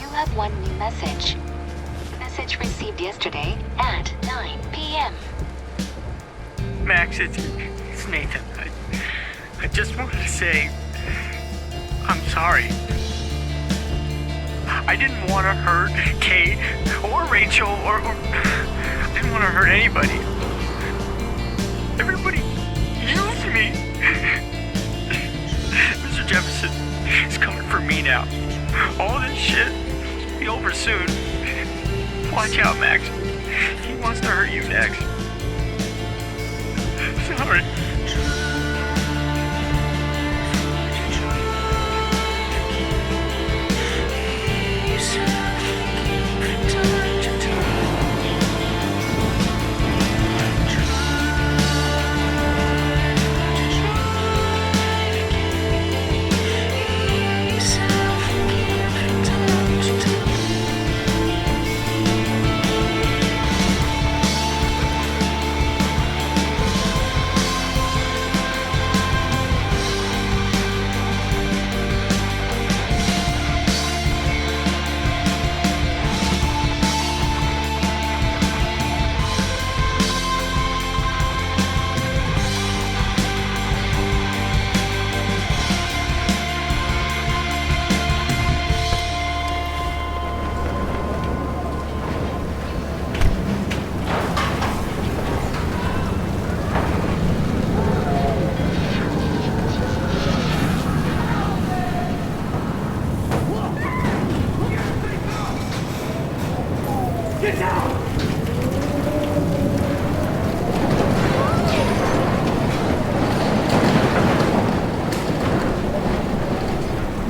P: You have one new message. Message received yesterday at 9 p.m.
Q: Max, it's Nathan. I just wanted to say I'm sorry. I didn't want to hurt Kate or Rachel or I didn't want to hurt anybody. Everybody used me. Mr. Jefferson is coming for me now. All this shit will be over soon. Watch out, Max. He wants to hurt you next. Sorry.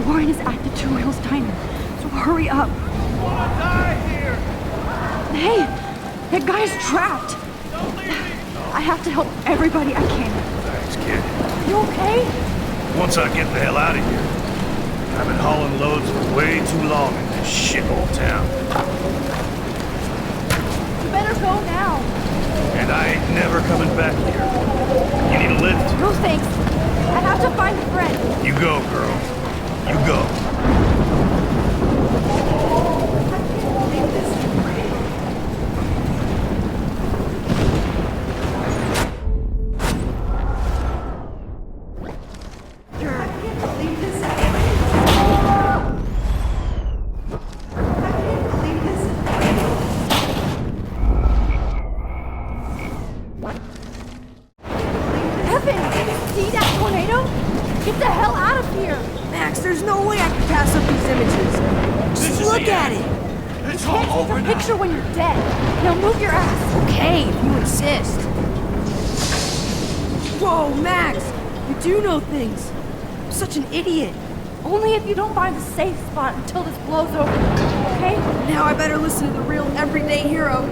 C: Warren is at the Two Whales Diner, so hurry up.
M: I wanna die here!
C: Hey, that guy's trapped. I have to help everybody I can.
D: Thanks, kid.
C: You okay?
D: Once I get the hell out of here, I've been hauling loads for way too long in this shithole town.
C: You better go now.
D: And I ain't never coming back here. You need a lift?
C: No thanks. I have to find a friend.
D: You go, girl. You go.
C: Evan, see that tornado? Get the hell out of here! Max, there's no way I can
I: take a picture when you're dead. Now move your ass.
C: Okay, if you insist. Whoa, Max! You do know things. I'm such an idiot.
I: Only if you don't find a safe spot until this blows over, okay?
C: Now I better listen to the real everyday hero.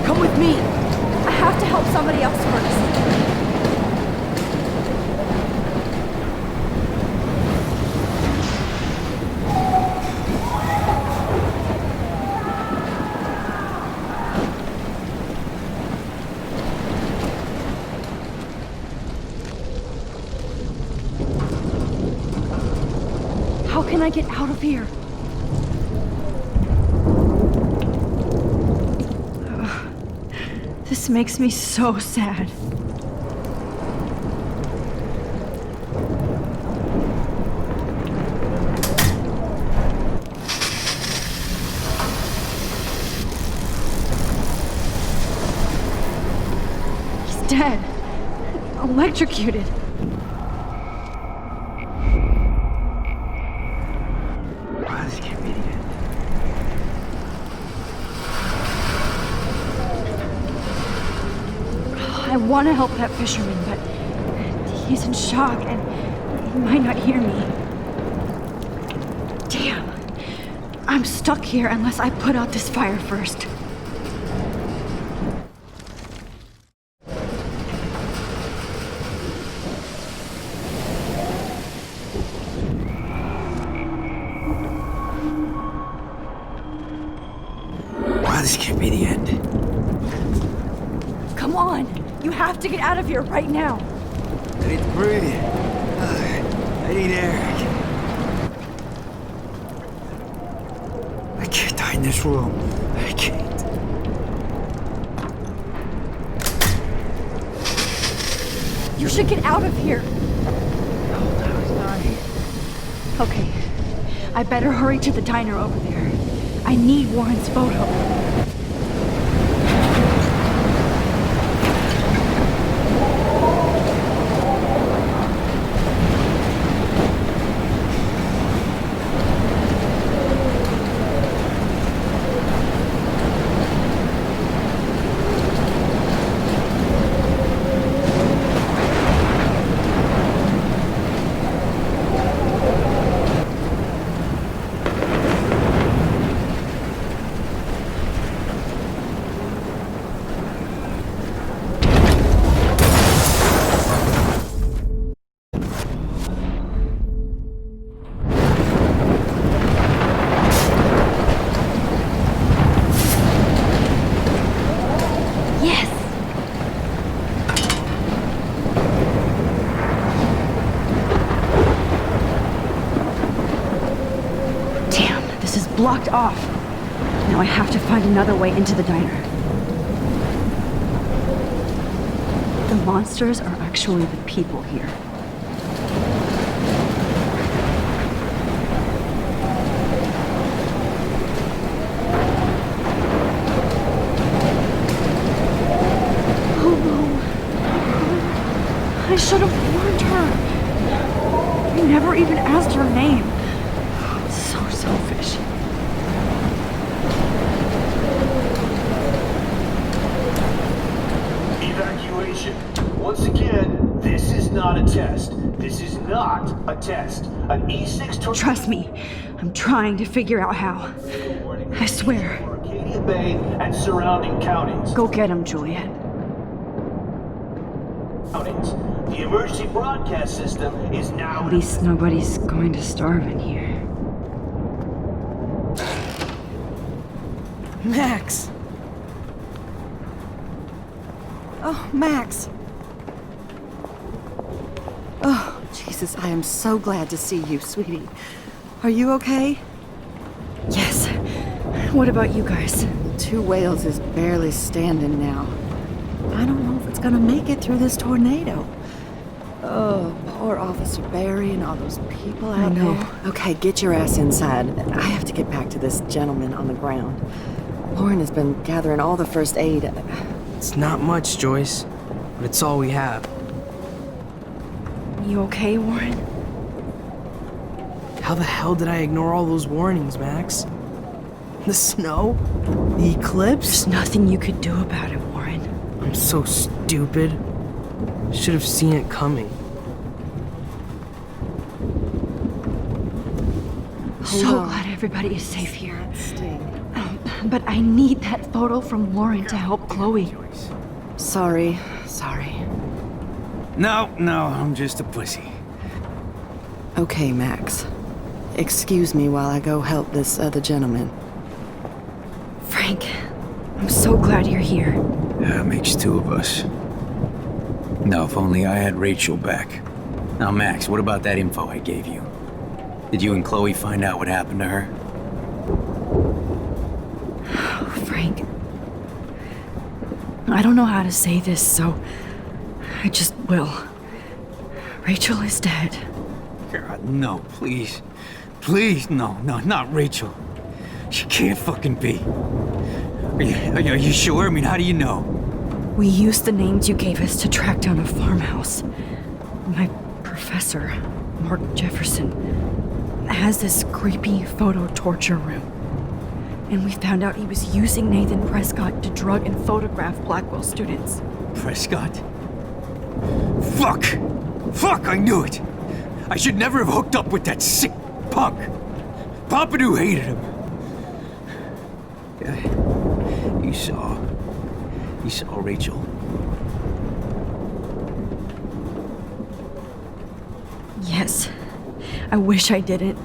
C: Come with me.
I: I have to help somebody else first. How can I get out of here?
C: This makes me so sad.
I: He's dead. Electrocuted.
K: Wow, this can't be the end.
I: I want to help that fisherman, but he's in shock and he might not hear me. Damn. I'm stuck here unless I put out this fire first.
K: Wow, this can't be the end.
I: Come on. You have to get out of here right now.
K: I need to breathe. I need air. I can't die in this room. I can't.
I: You should get out of here.
K: No, I was dying.
I: Okay. I better hurry to the diner over there. I need Warren's photo. Blocked off. Now I have to find another way into the diner. The monsters are actually the people here. Oh no. I should have warned her. I never even asked her name. So selfish.
J: Evacuation. Once again, this is not a test. This is not a test. An E6 tornado.
I: Trust me, I'm trying to figure out how. I swear.
J: Arcadia Bay and surrounding counties.
I: Go get him, Juliet.
J: The emergency broadcast system is now.
I: At least nobody's going to starve in here.
C: Max! Oh, Max.
F: Oh, Jesus, I am so glad to see you, sweetie. Are you okay?
I: Yes. What about you guys?
F: 2 Whales is barely standing now. I don't know if it's gonna make it through this tornado. Oh, poor Officer Barry and all those people out there. Okay, get your ass inside. I have to get back to this gentleman on the ground. Lauren has been gathering all the first aid.
K: It's not much, Joyce, but it's all we have.
I: You okay, Warren?
K: How the hell did I ignore all those warnings, Max? The snow? The eclipse?
C: There's nothing you could do about it, Warren.
K: I'm so stupid. Should have seen it coming.
I: So glad everybody is safe here. But I need that photo from Warren to help Chloe.
F: Sorry.
E: No, I'm just a pussy.
F: Okay, Max. Excuse me while I go help this other gentleman.
C: Frank, I'm so glad you're here.
E: Yeah, it makes two of us. Now, if only I had Rachel back. Now, Max, what about that info I gave you? Did you and Chloe find out what happened to her?
C: Oh, Frank. I don't know how to say this, so I just will. Rachel is dead.
E: God, no, please. Please, no, not Rachel. She can't fucking be. Are you sure? I mean, how do you know?
C: We used the names you gave us to track down a farmhouse. My professor, Mark Jefferson, has this creepy photo torture room. And we found out he was using Nathan Prescott to drug and photograph Blackwell students.
E: Prescott? Fuck, I knew it! I should never have hooked up with that sick punk! Pompidou hated him! Yeah, you saw Rachel.
C: Yes. I wish I didn't.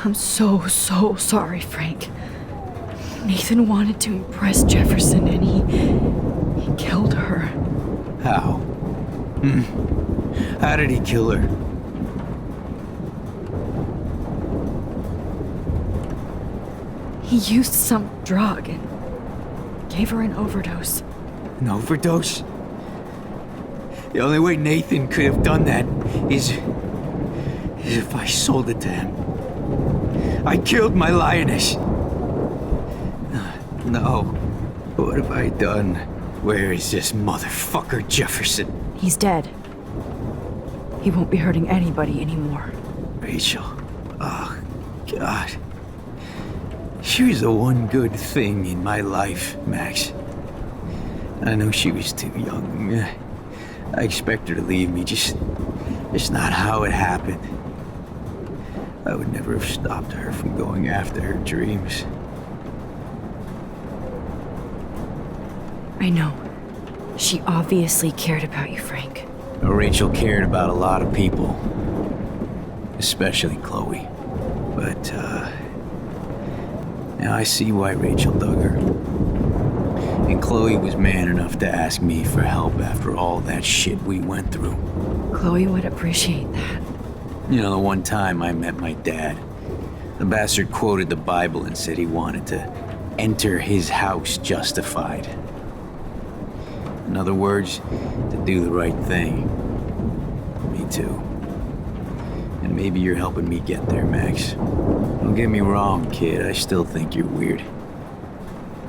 C: I'm so sorry, Frank. Nathan wanted to impress Jefferson and he killed her.
E: How? How did he kill her?
C: He used some drug and gave her an overdose.
E: An overdose? The only way Nathan could have done that is if I sold it to him. I killed my lioness. No. What have I done? Where is this motherfucker Jefferson?
C: He's dead. He won't be hurting anybody anymore.
E: Rachel. Oh, God. She was the one good thing in my life, Max. I know she was too young. I expect her to leave me, just not how it happened. I would never have stopped her from going after her dreams.
C: I know. She obviously cared about you, Frank.
E: Rachel cared about a lot of people. Especially Chloe. But, now I see why Rachel dug her. And Chloe was man enough to ask me for help after all that shit we went through.
C: Chloe would appreciate that.
E: You know, the one time I met my dad, the bastard quoted the Bible and said he wanted to enter his house justified. In other words, to do the right thing. Me too. And maybe you're helping me get there, Max. Don't get me wrong, kid, I still think you're weird.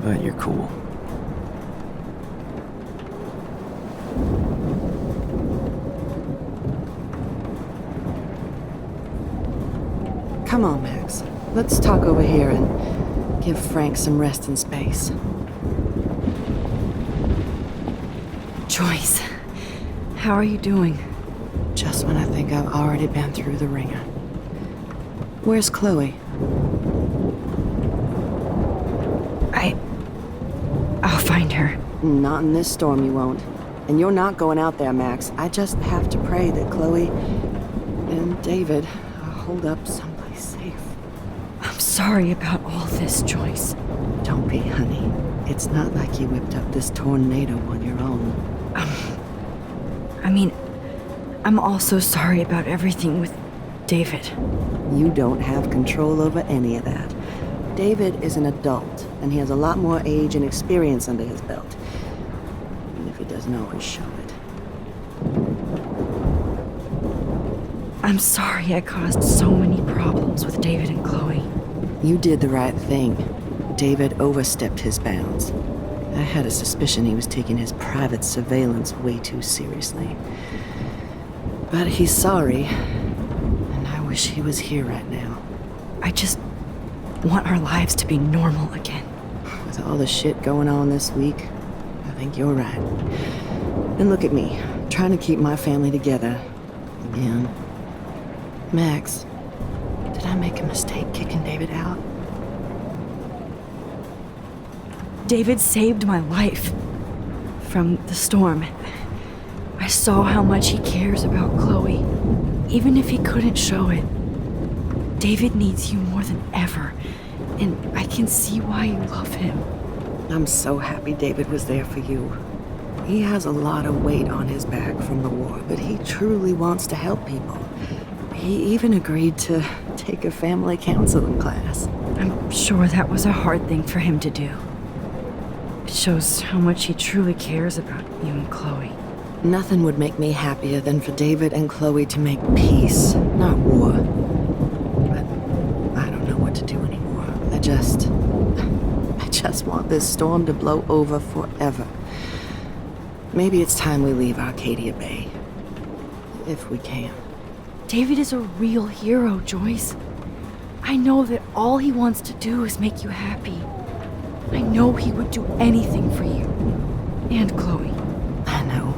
E: But you're cool.
F: Come on, Max. Let's talk over here and give Frank some rest and space.
C: Joyce, how are you doing?
F: Just when I think I've already been through the ringer. Where's Chloe?
C: I'll find her.
F: Not in this storm, you won't. And you're not going out there, Max. I just have to pray that Chloe and David are holed up someplace safe.
C: I'm sorry about all this, Joyce.
F: Don't be, honey. It's not like you whipped up this tornado on your own.
C: I'm also sorry about everything with David.
F: You don't have control over any of that. David is an adult, and he has a lot more age and experience under his belt. Even if he doesn't always show it.
C: I'm sorry I caused so many problems with David and Chloe.
F: You did the right thing. David overstepped his bounds. I had a suspicion he was taking his private surveillance way too seriously. But he's sorry, and I wish he was here right now.
C: want our lives to be normal again.
F: With all the shit going on this week, I think you're right. And look at me, trying to keep my family together. Again. Max, did I make a mistake kicking David out?
C: David saved my life from the storm. I saw how much he cares about Chloe, even if he couldn't show it. David needs you more than ever, and I can see why you love him.
F: I'm so happy David was there for you. He has a lot of weight on his back from the war, but he truly wants to help people. He even agreed to take a family counseling class.
C: I'm sure that was a hard thing for him to do. It shows how much he truly cares about you and Chloe.
F: Nothing would make me happier than for David and Chloe to make peace, not war. But I don't know what to do anymore. I just want this storm to blow over forever. Maybe it's time we leave Arcadia Bay. If we can.
C: David is a real hero, Joyce. I know that all he wants to do is make you happy. I know he would do anything for you. And Chloe.
F: I know.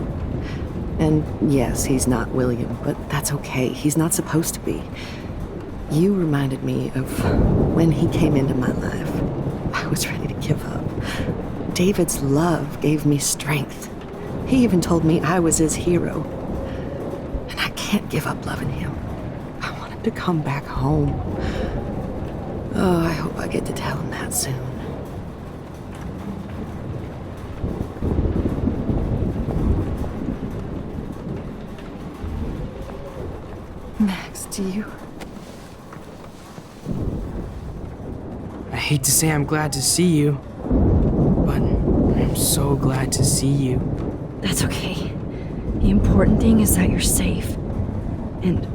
F: And yes, he's not William, but that's okay. He's not supposed to be. You reminded me of when he came into my life. I was ready to give up. David's love gave me strength. He even told me I was his hero. And I can't give up loving him. I want him to come back home. Oh, I hope I get to tell him that soon. Max, do you?
K: I hate to say I'm glad to see you, but I'm so glad to see you.
C: That's okay. The important thing is that you're safe. And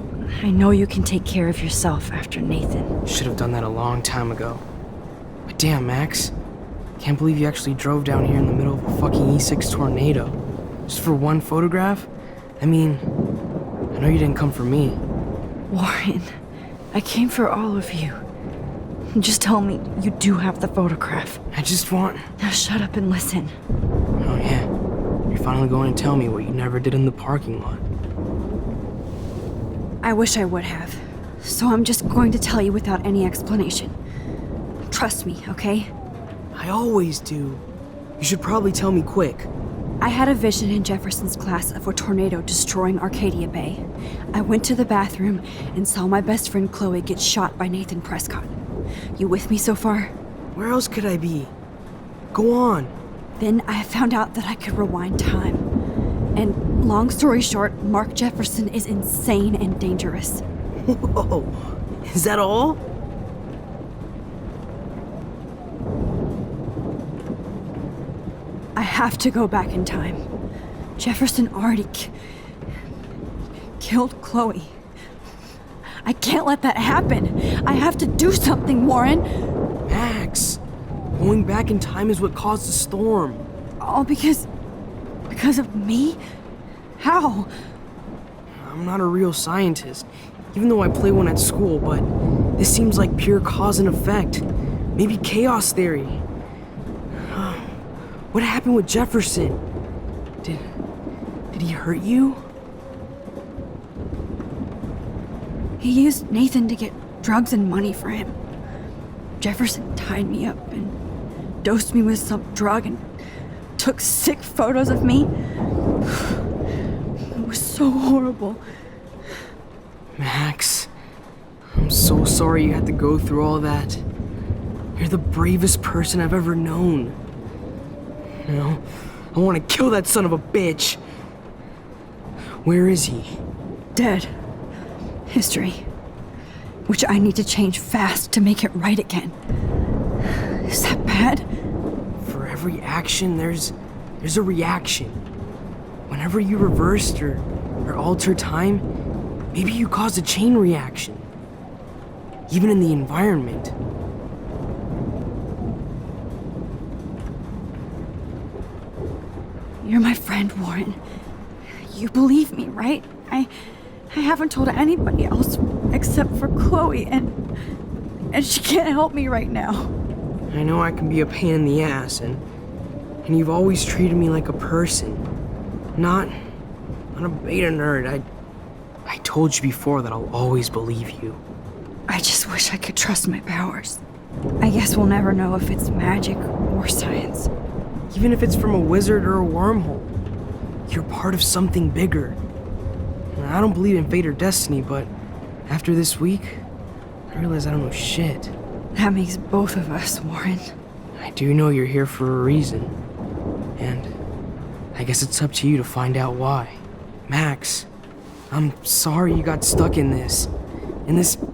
C: I know you can take care of yourself after Nathan.
K: Should have done that a long time ago. But damn, Max. Can't believe you actually drove down here in the middle of a fucking E6 tornado. Just for one photograph? I mean, I know you didn't come for me.
C: Warren, I came for all of you. Just tell me you do have the photograph.
K: I just want...
C: Now shut up and listen.
K: Oh yeah, you're finally going to tell me what you never did in the parking lot.
C: I wish I would have. So I'm just going to tell you without any explanation. Trust me, okay?
K: I always do. You should probably tell me quick.
C: I had a vision in Jefferson's class of a tornado destroying Arcadia Bay. I went to the bathroom and saw my best friend Chloe get shot by Nathan Prescott. You with me so far?
K: Where else could I be? Go on.
C: Then I found out that I could rewind time. And long story short, Mark Jefferson is insane and dangerous.
K: Whoa, is that all?
C: I have to go back in time. Jefferson already killed Chloe. I can't let that happen. I have to do something, Warren.
K: Max, going back in time is what caused the storm.
C: All because of me? How?
K: I'm not a real scientist, even though I play one at school, but this seems like pure cause and effect. Maybe chaos theory. What happened with Jefferson? Did he hurt you?
C: He used Nathan to get drugs and money for him. Jefferson tied me up and dosed me with some drug and took sick photos of me. It was so horrible.
K: Max, I'm so sorry you had to go through all that. You're the bravest person I've ever known. You know, I want to kill that son of a bitch. Where is he?
C: Dead. History. Which I need to change fast to make it right again. Is that bad?
K: For every action, there's a reaction. Whenever you reversed or altered time, maybe you caused a chain reaction. Even in the environment.
C: You're my friend, Warren. You believe me, right? I haven't told anybody else except for Chloe, and and she can't help me right now.
K: I know I can be a pain in the ass, and you've always treated me like a person, not a beta nerd. I told you before that I'll always believe you.
C: I just wish I could trust my powers. I guess we'll never know if it's magic or science.
K: Even if it's from a wizard or a wormhole, you're part of something bigger. I don't believe in fate or destiny, but after this week, I realize I don't know shit.
C: That makes both of us, Warren.
K: I do know you're here for a reason, and I guess it's up to you to find out why. Max, I'm sorry you got stuck in this.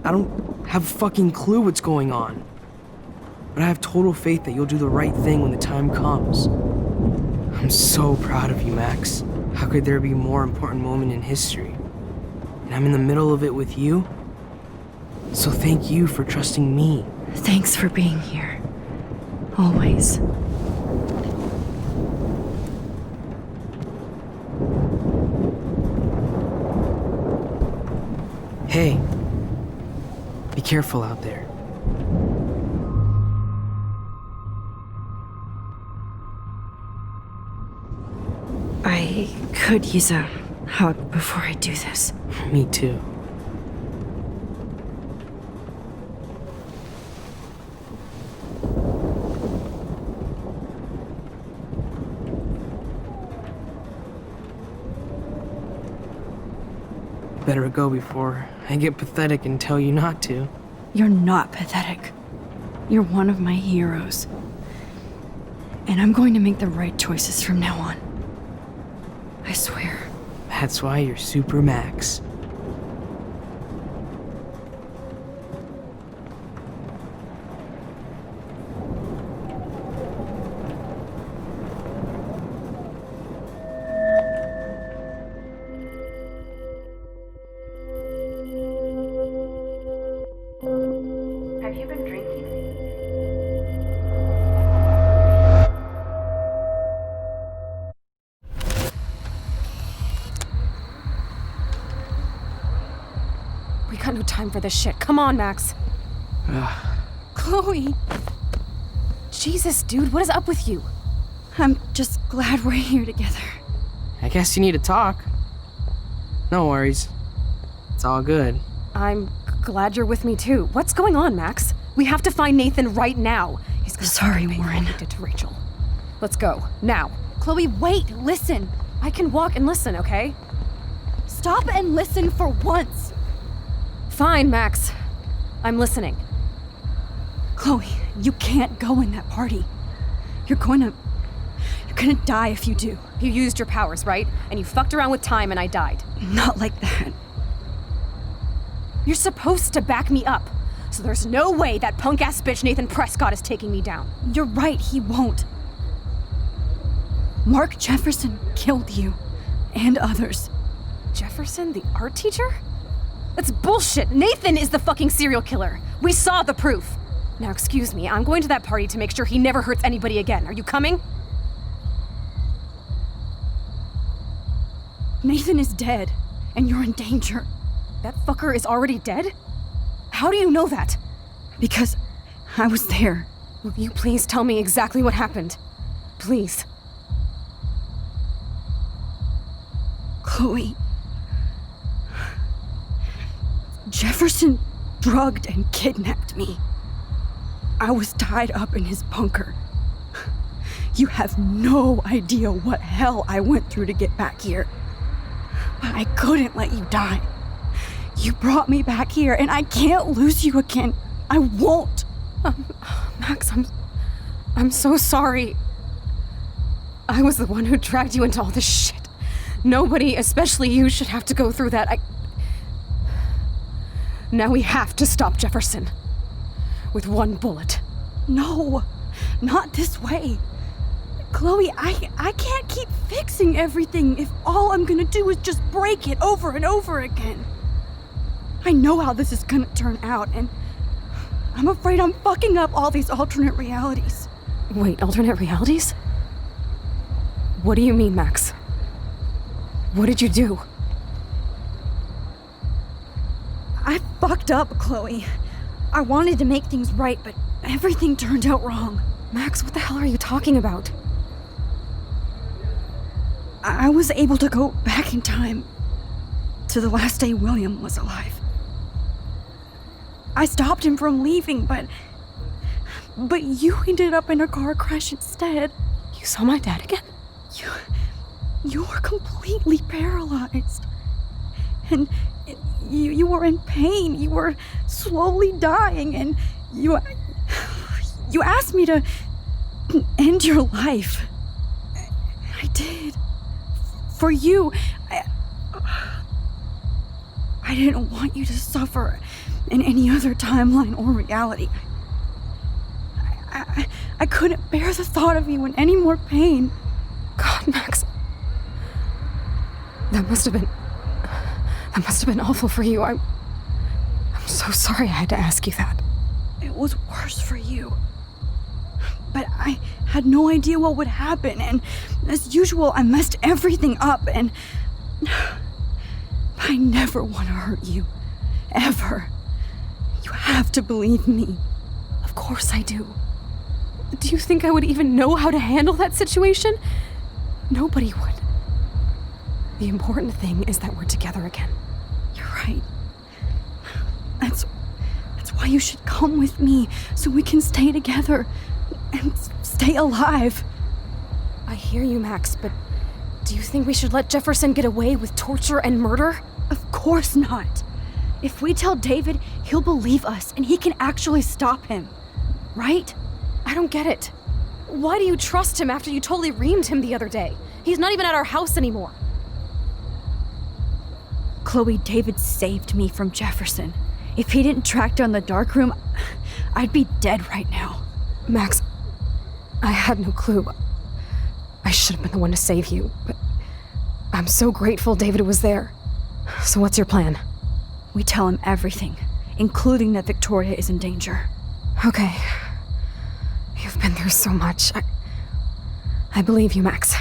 K: I don't have a fucking clue what's going on. But I have total faith that you'll do the right thing when the time comes. I'm so proud of you, Max. How could there be a more important moment in history? And I'm in the middle of it with you. So thank you for trusting me.
C: Thanks for being here. Always.
K: Hey, be careful out there.
C: I could use a hug before I do this.
K: Me too. Better go before I get pathetic and tell you not to.
C: You're not pathetic. You're one of my heroes. And I'm going to make the right choices from now on. I swear.
K: That's why you're Super Max.
I: Have you been drinking?
A: We got no time for this shit. Come on, Max. Chloe. Jesus, dude, what is up with you?
C: I'm just glad we're here together.
K: I guess you need to talk. No worries. It's all good.
A: I'm glad you're with me too. What's going on, Max? We have to find Nathan right now. He's gonna
C: Sorry, Warren.
A: He did to Rachel. Let's go now. Chloe, wait. Listen. I can walk and listen, okay?
C: Stop and listen for once.
A: Fine, Max. I'm listening.
C: Chloe, you can't go in that party. You're gonna die if you do.
A: You used your powers, right? And you fucked around with time and I died.
C: Not like that.
A: You're supposed to back me up. So there's no way that punk-ass bitch Nathan Prescott is taking me down.
C: You're right, he won't. Mark Jefferson killed you. And others.
A: Jefferson, the art teacher? That's bullshit. Nathan is the fucking serial killer. We saw the proof. Now, excuse me, I'm going to that party to make sure he never hurts anybody again. Are you coming?
C: Nathan is dead, and you're in danger.
A: That fucker is already dead? How do you know that?
C: Because I was there.
A: Will you please tell me exactly what happened? Please.
C: Chloe. Jefferson drugged and kidnapped me. I was tied up in his bunker. You have no idea what hell I went through to get back here. But I couldn't let you die. You brought me back here, and I can't lose you again. I won't.
A: Max, I'm so sorry. I was the one who dragged you into all this shit. Nobody, especially you, should have to go through that. Now we have to stop Jefferson. With one bullet.
C: No, not this way. Chloe, I can't keep fixing everything if all I'm gonna do is just break it over and over again. I know how this is gonna turn out, and I'm afraid I'm fucking up all these alternate realities.
A: Wait, alternate realities? What do you mean, Max? What did you do?
C: I fucked up, Chloe. I wanted to make things right, but everything turned out wrong.
A: Max, what the hell are you talking about?
C: I was able to go back in time to the last day William was alive. I stopped him from leaving, but you ended up in a car crash instead.
A: You saw my dad again?
C: You were completely paralyzed. And you were in pain. You were slowly dying, and you asked me to end your life. I did. For you. I didn't want you to suffer in any other timeline or reality. I couldn't bear the thought of you in any more pain.
A: God, Max. That must have been awful for you. I'm so sorry I had to ask you that.
C: It was worse for you. But I had no idea what would happen, and as usual, I messed everything up, and I never want to hurt you. Ever. You have to believe me.
A: Of course I do. Do you think I would even know how to handle that situation? Nobody would. The important thing is that we're together again.
C: You're right. That's why you should come with me, so we can stay together and stay alive.
A: I hear you, Max, but do you think we should let Jefferson get away with torture and murder?
C: Of course not. If we tell David, he'll believe us and he can actually stop him. Right?
A: I don't get it. Why do you trust him after you totally reamed him the other day? He's not even at our house anymore.
C: Chloe, David saved me from Jefferson. If he didn't track down the darkroom, I'd be dead right now.
A: Max, I had no clue. I should have been the one to save you, but I'm so grateful David was there. So what's your plan?
C: We tell him everything, including that Victoria is in danger.
A: Okay. You've been through so much. I believe you, Max.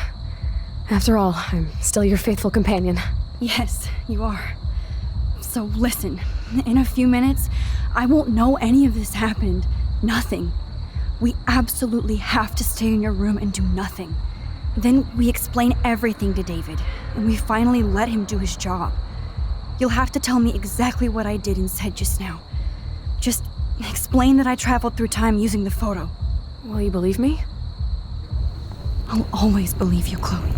A: After all, I'm still your faithful companion.
C: Yes, you are. So listen, in a few minutes, I won't know any of this happened. Nothing. We absolutely have to stay in your room and do nothing. Then we explain everything to David, and we finally let him do his job. You'll have to tell me exactly what I did and said just now. Just explain that I traveled through time using the photo.
A: Will you believe me?
C: I'll always believe you, Chloe.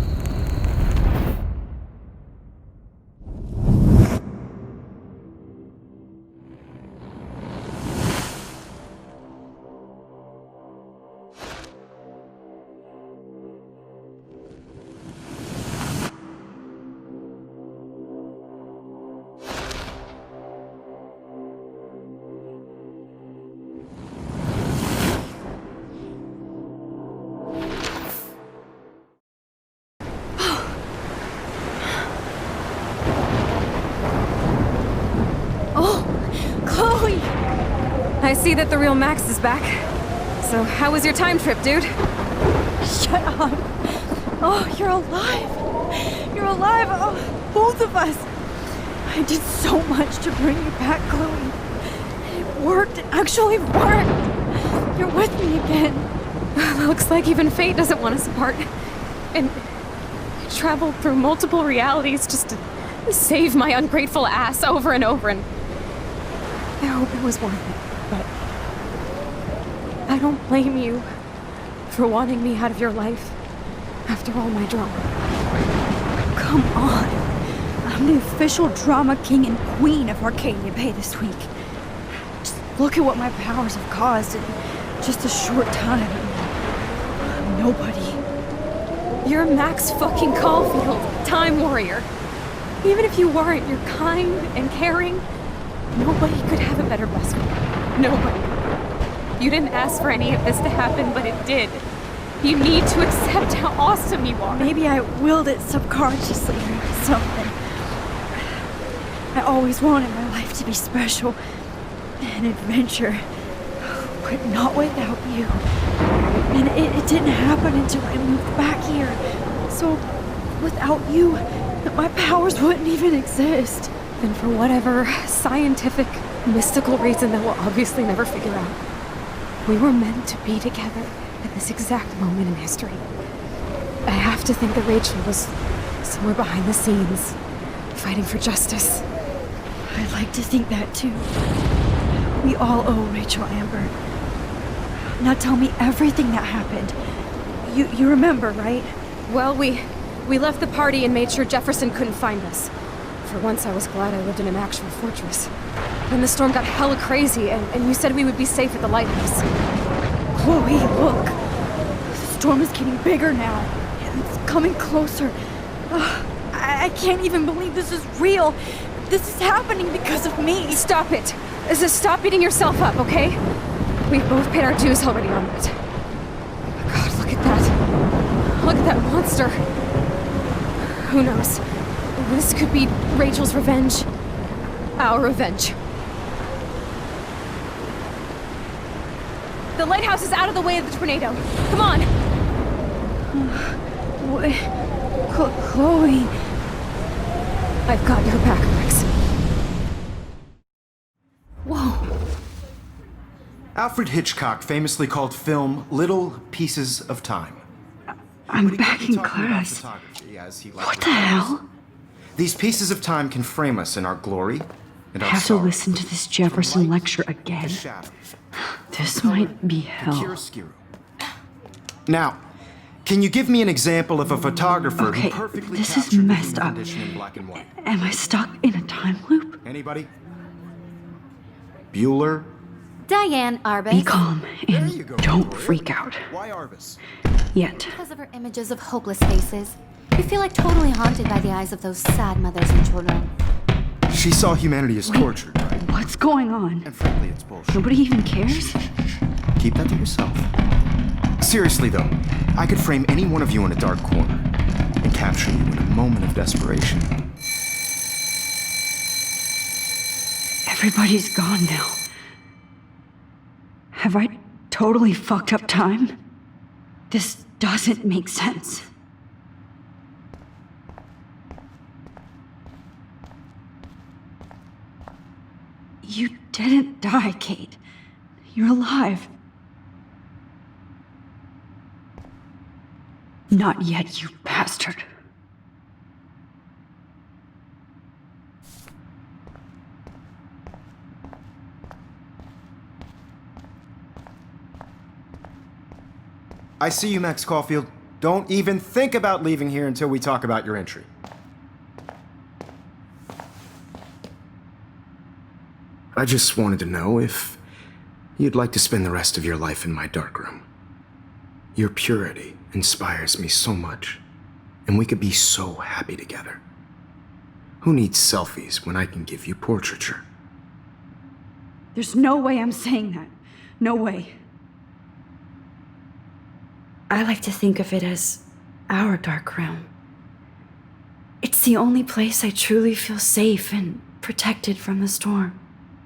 A: I see that the real Max is back. So how was your time trip, dude?
C: Shut up. Oh, you're alive. You're alive. Oh, both of us. I did so much to bring you back, Chloe. It worked. It actually worked. You're with me again.
A: Looks like even fate doesn't want us apart. And I traveled through multiple realities just to save my ungrateful ass over and over, and I hope it was worth it. But I don't blame you for wanting me out of your life after all my drama.
C: Come on. I'm the official drama king and queen of Arcadia Bay this week. Just look at what my powers have caused in just a short time. I'm nobody.
A: You're Max fucking Caulfield, Time Warrior. Even if you weren't, you're kind and caring. Nobody could have a better best friend. Nobody. You didn't ask for any of this to happen, but it did. You need to accept how awesome you are.
C: Maybe I willed it subconsciously or something. I always wanted my life to be special. An adventure. But not without you. And it didn't happen until I moved back here. So, without you, my powers wouldn't even exist.
A: And for whatever scientific mystical reason that we'll obviously never figure out, we were meant to be together at this exact moment in history. I have to think that Rachel was somewhere behind the scenes, fighting for justice.
C: I'd like to think that too. We all owe Rachel Amber. Now tell me everything that happened. You remember, right?
A: Well, we left the party and made sure Jefferson couldn't find us. For once, I was glad I lived in an actual fortress. Then the storm got hella crazy, and you said we would be safe at the lighthouse.
C: Chloe, look! The storm is getting bigger now. It's coming closer. I can't even believe this is real. This is happening because of me.
A: Stop it! Stop beating yourself up, okay? We've both paid our dues already on it. God, look at that. Look at that monster. Who knows? This could be Rachel's revenge. Our revenge. The lighthouse is out of the way of the tornado. Come on!
C: Chloe...
A: I've got your back, Max.
C: Whoa.
H: Alfred Hitchcock famously called film little pieces of time.
C: I'm back in class. What the hell?
H: These pieces of time can frame us in our glory and
C: I
H: our
C: have to
H: sorrow.
C: listen to this Jefferson lecture again. This might be hell.
H: Chiaroscuro. Now, can you give me an example of a photographer
C: Okay,
H: who perfectly
C: this is
H: captured the
C: messed
H: human
C: up.
H: condition in black and white?
C: Am I stuck in a time loop?
H: Anybody? Bueller?
B: Diane Arbus.
C: Be calm and don't freak out.
H: Why Arbus?
C: Yet.
B: Because of her images of hopeless faces. You feel like totally haunted by the eyes of those sad mothers and children.
H: She saw humanity as tortured, right?
C: What's going on?
H: And frankly, it's bullshit.
C: Nobody even cares?
H: Keep that to yourself. Seriously, though, I could frame any one of you in a dark corner and capture you in a moment of desperation.
C: Everybody's gone now. Have I totally fucked up time? This doesn't make sense. You didn't die, Kate. You're alive. Not yet, you bastard.
H: I see you, Max Caulfield. Don't even think about leaving here until we talk about your entry. I just wanted to know if you'd like to spend the rest of your life in my darkroom. Your purity inspires me so much, and we could be so happy together. Who needs selfies when I can give you portraiture?
C: There's no way I'm saying that. No way. I like to think of it as our dark room. It's the only place I truly feel safe and protected from the storm.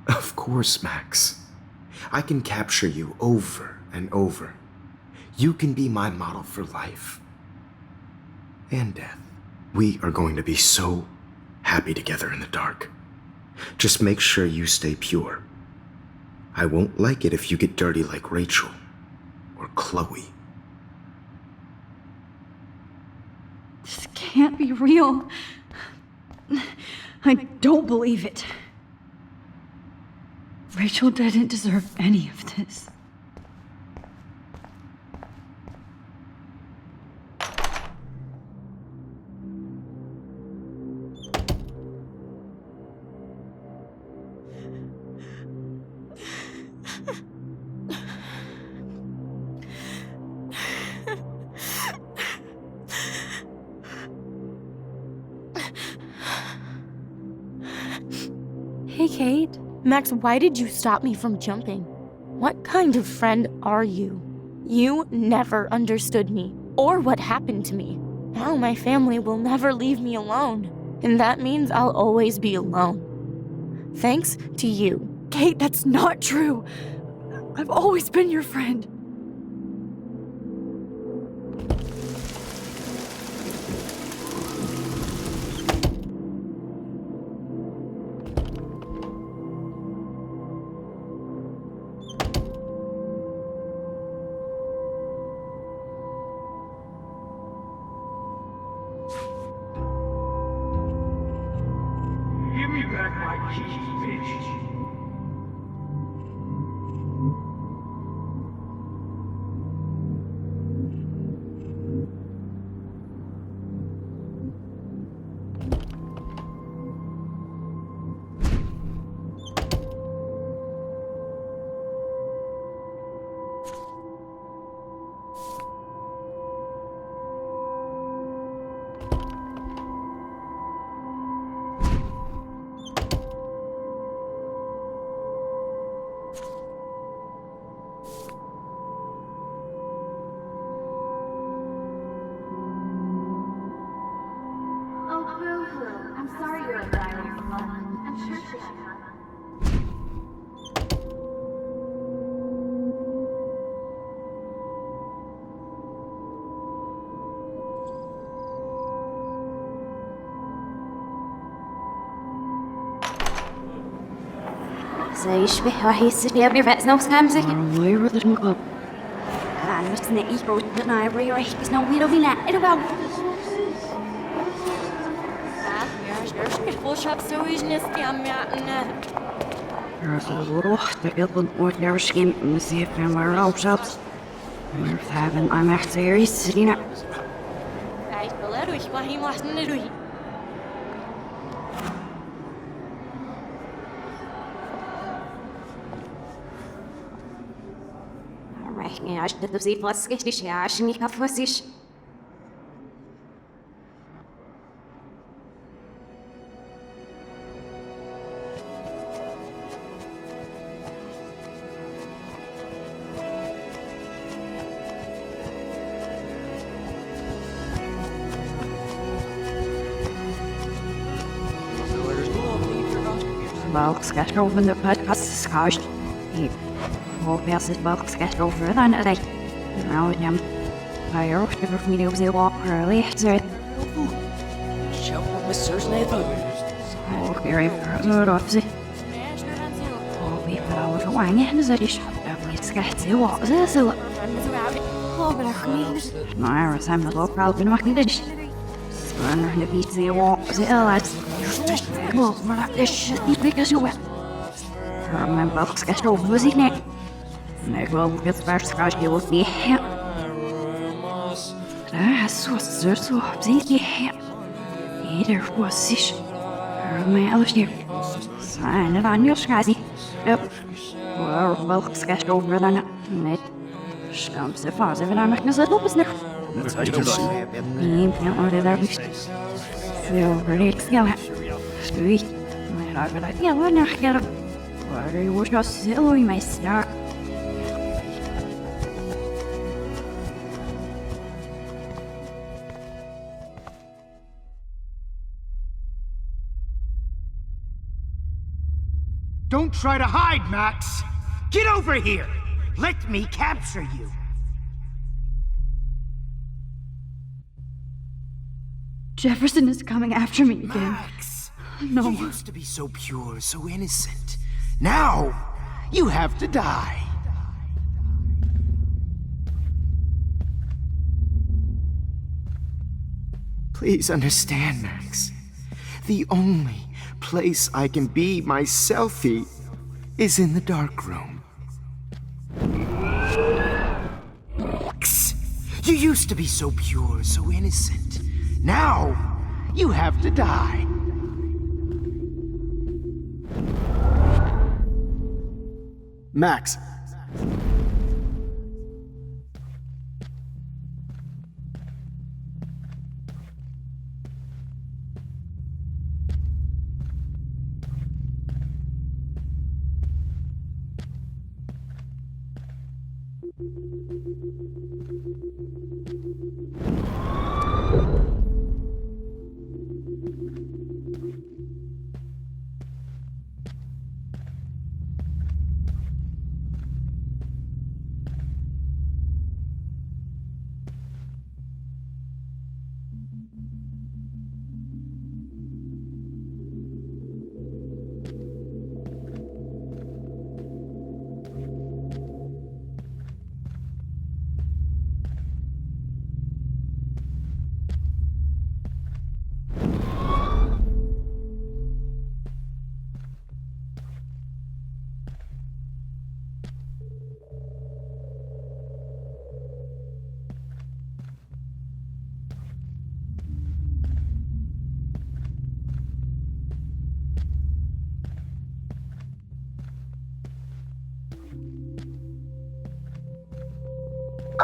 H: Of course, Max. I can capture you over and over. You can be my model for life and death. We are going to be so happy together in the dark. Just make sure you stay pure. I won't like it if you get dirty like Rachel or Chloe.
C: This can't be real. I don't believe it. Rachel didn't deserve any of this.
R: Hey, Kate. Max, why did you stop me from jumping? What kind of friend are you? You never understood me, or what happened to me. Now my family will never leave me alone, and that means I'll always be alone. Thanks to you.
C: Kate, that's not true. I've always been your friend.
P: Oh, Hulu. I'm sorry you're a dial alone. I'm sure she should come.
S: زي يشبه راح يصير قبل رأس نفس خمسة
C: وير ذا مقاب
S: أنا بس نقي روت أنا أبري راح بس نومي بينا إلى بعض
C: روح تقضن وترشكين نسيب في مرة وشابس مرثابن أنا احتيري سرينا
R: عايش بلا روح وهي محسن روحي
S: رايحين عشان تبزيد فاسكش ليش عشان يكفوسيش
C: Bulk sketch over the podcast scotched. He whole passes bulk sketch over than a day. Now him. I wrote never for me to say walk early. So
K: Show up Mr. Nathan.
C: oh, very good officer. Oh, we put out a wang and a dish. Every sketch he walks this. No, I was I'm a little proud in my dish. Runner the beats the walks the lads. Well, maar dat is niet lekker zo wet. Mijn boogskast over was ik net. Ik wil het waarschijnlijk heel niet hebben. Daar is zo op zich niet hebben. Ieder was zich. Mijn alles hier. Zijn er aan je schazi. Wel, boogskast over dan net. Scham ze fase, we naar me zat op is nog. Nee, ja, daar is. Veel reeds gaan. Sweet. Maar ik ben heel erg naar waar je wordt als heel in mijn stak.
T: Don't try to hide, Max! Get over here! Let me capture you!
C: Jefferson is coming after me again.
T: Max!
C: No.
T: You used to be so pure, so innocent. Now, you have to die. Please understand, Max. The only place I can be myself is in the dark room. Max, you used to be so pure, so innocent. Now, you have to die. Max.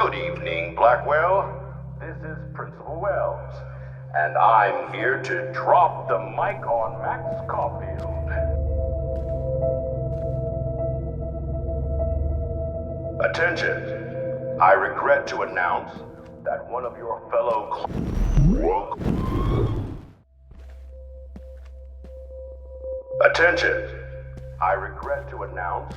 U: Good evening, Blackwell. This is Principal Wells, and I'm here to drop the mic on Max Caulfield. Attention! I regret to announce that one of your fellow Attention! I regret to announce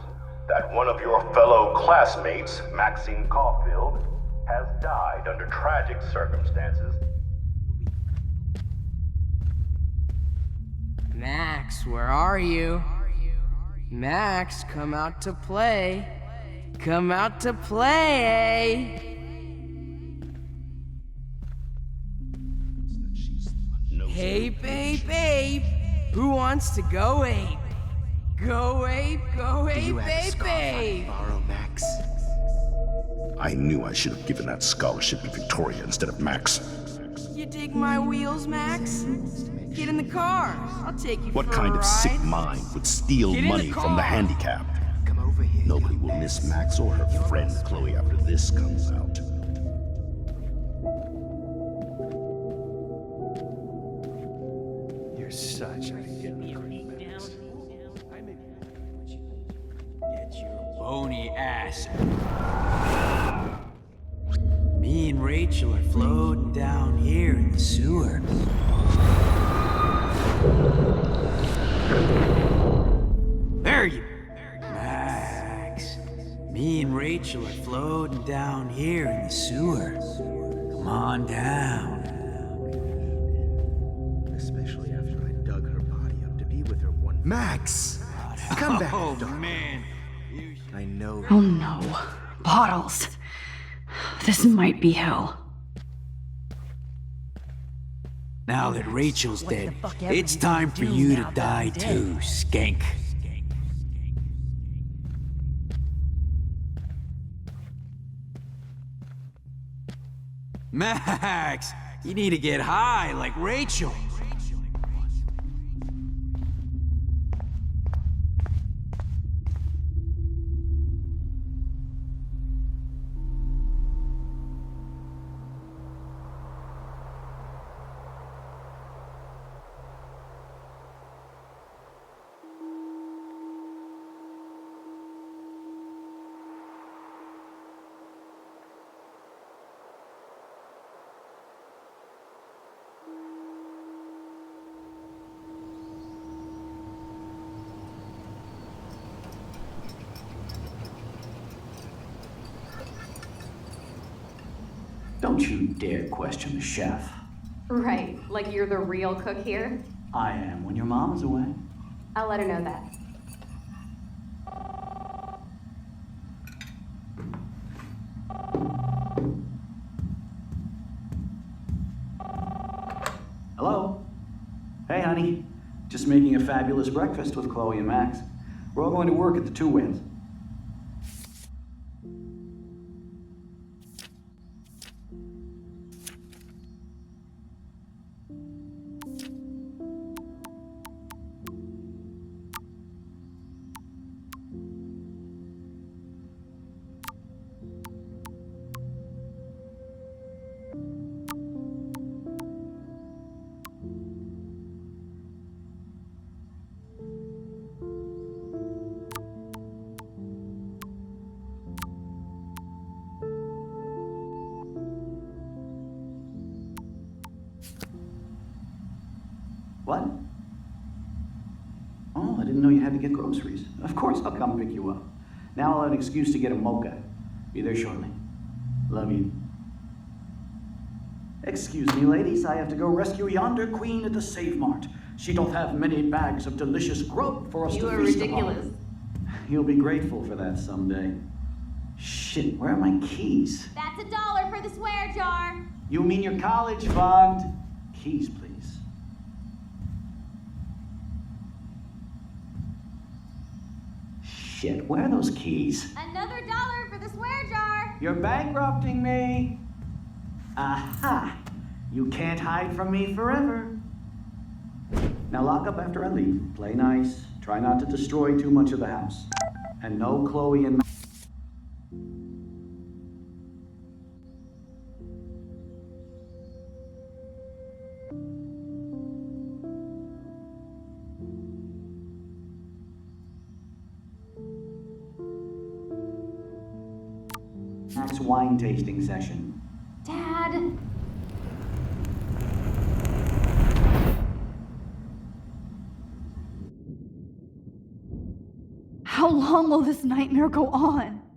U: that one of your fellow classmates, Maxine Caulfield, has died under tragic circumstances.
K: Max, where are you? Max, come out to play. Come out to play. Hey, babe. Who wants to go ape? Go ape, babe.
U: Borrow, Max? I knew I should have given that scholarship to Victoria instead of Max.
K: You dig my wheels, Max? Get in the car. I'll take you
U: What
K: for
U: kind
K: a
U: of
K: ride.
U: sick mind would steal
K: Get in the
U: money from the
K: car.
U: handicapped? Nobody will miss Max or her friend Chloe after this comes out.
D: You're such a
E: Get your bony ass. Me and Rachel are floating down here in the sewer. There you Max. Me and Rachel are floating down here in the sewer. Come on down.
T: Especially after I dug her body up to be with her one. Max! Come back,
E: Oh,
T: dog.
E: man.
T: I know.
C: Oh no. Bottles. This might be hell.
E: Now that Rachel's dead, it's time for you to die too, skank. Max, you need to get high like Rachel.
V: Don't you dare question the chef.
A: Right, like you're the real cook here?
V: I am when your mom is away.
A: I'll let her know that.
V: Hello? Hey, honey. Just making a fabulous breakfast with Chloe and Max. We're all going to work at the Two Winds. What? Oh, I didn't know you had to get groceries. Of course I'll come pick you up. Now I'll have an excuse to get a mocha. Be there shortly. Love you. Excuse me, ladies. I have to go rescue yonder queen at the Save Mart. She doth have many bags of delicious grub for us to feast upon. You'll be grateful for that someday. Shit, where are my keys?
L: That's $1 for the swear jar.
V: You mean your college fund? Keys, please. Shit, where are those keys?
L: Another $1 for the swear jar.
V: You're bankrupting me. Aha! You can't hide from me forever. Now lock up after I leave. Play nice. Try not to destroy too much of the house. And no Chloe and wine tasting session.
S: Dad.
I: How long will this nightmare go on?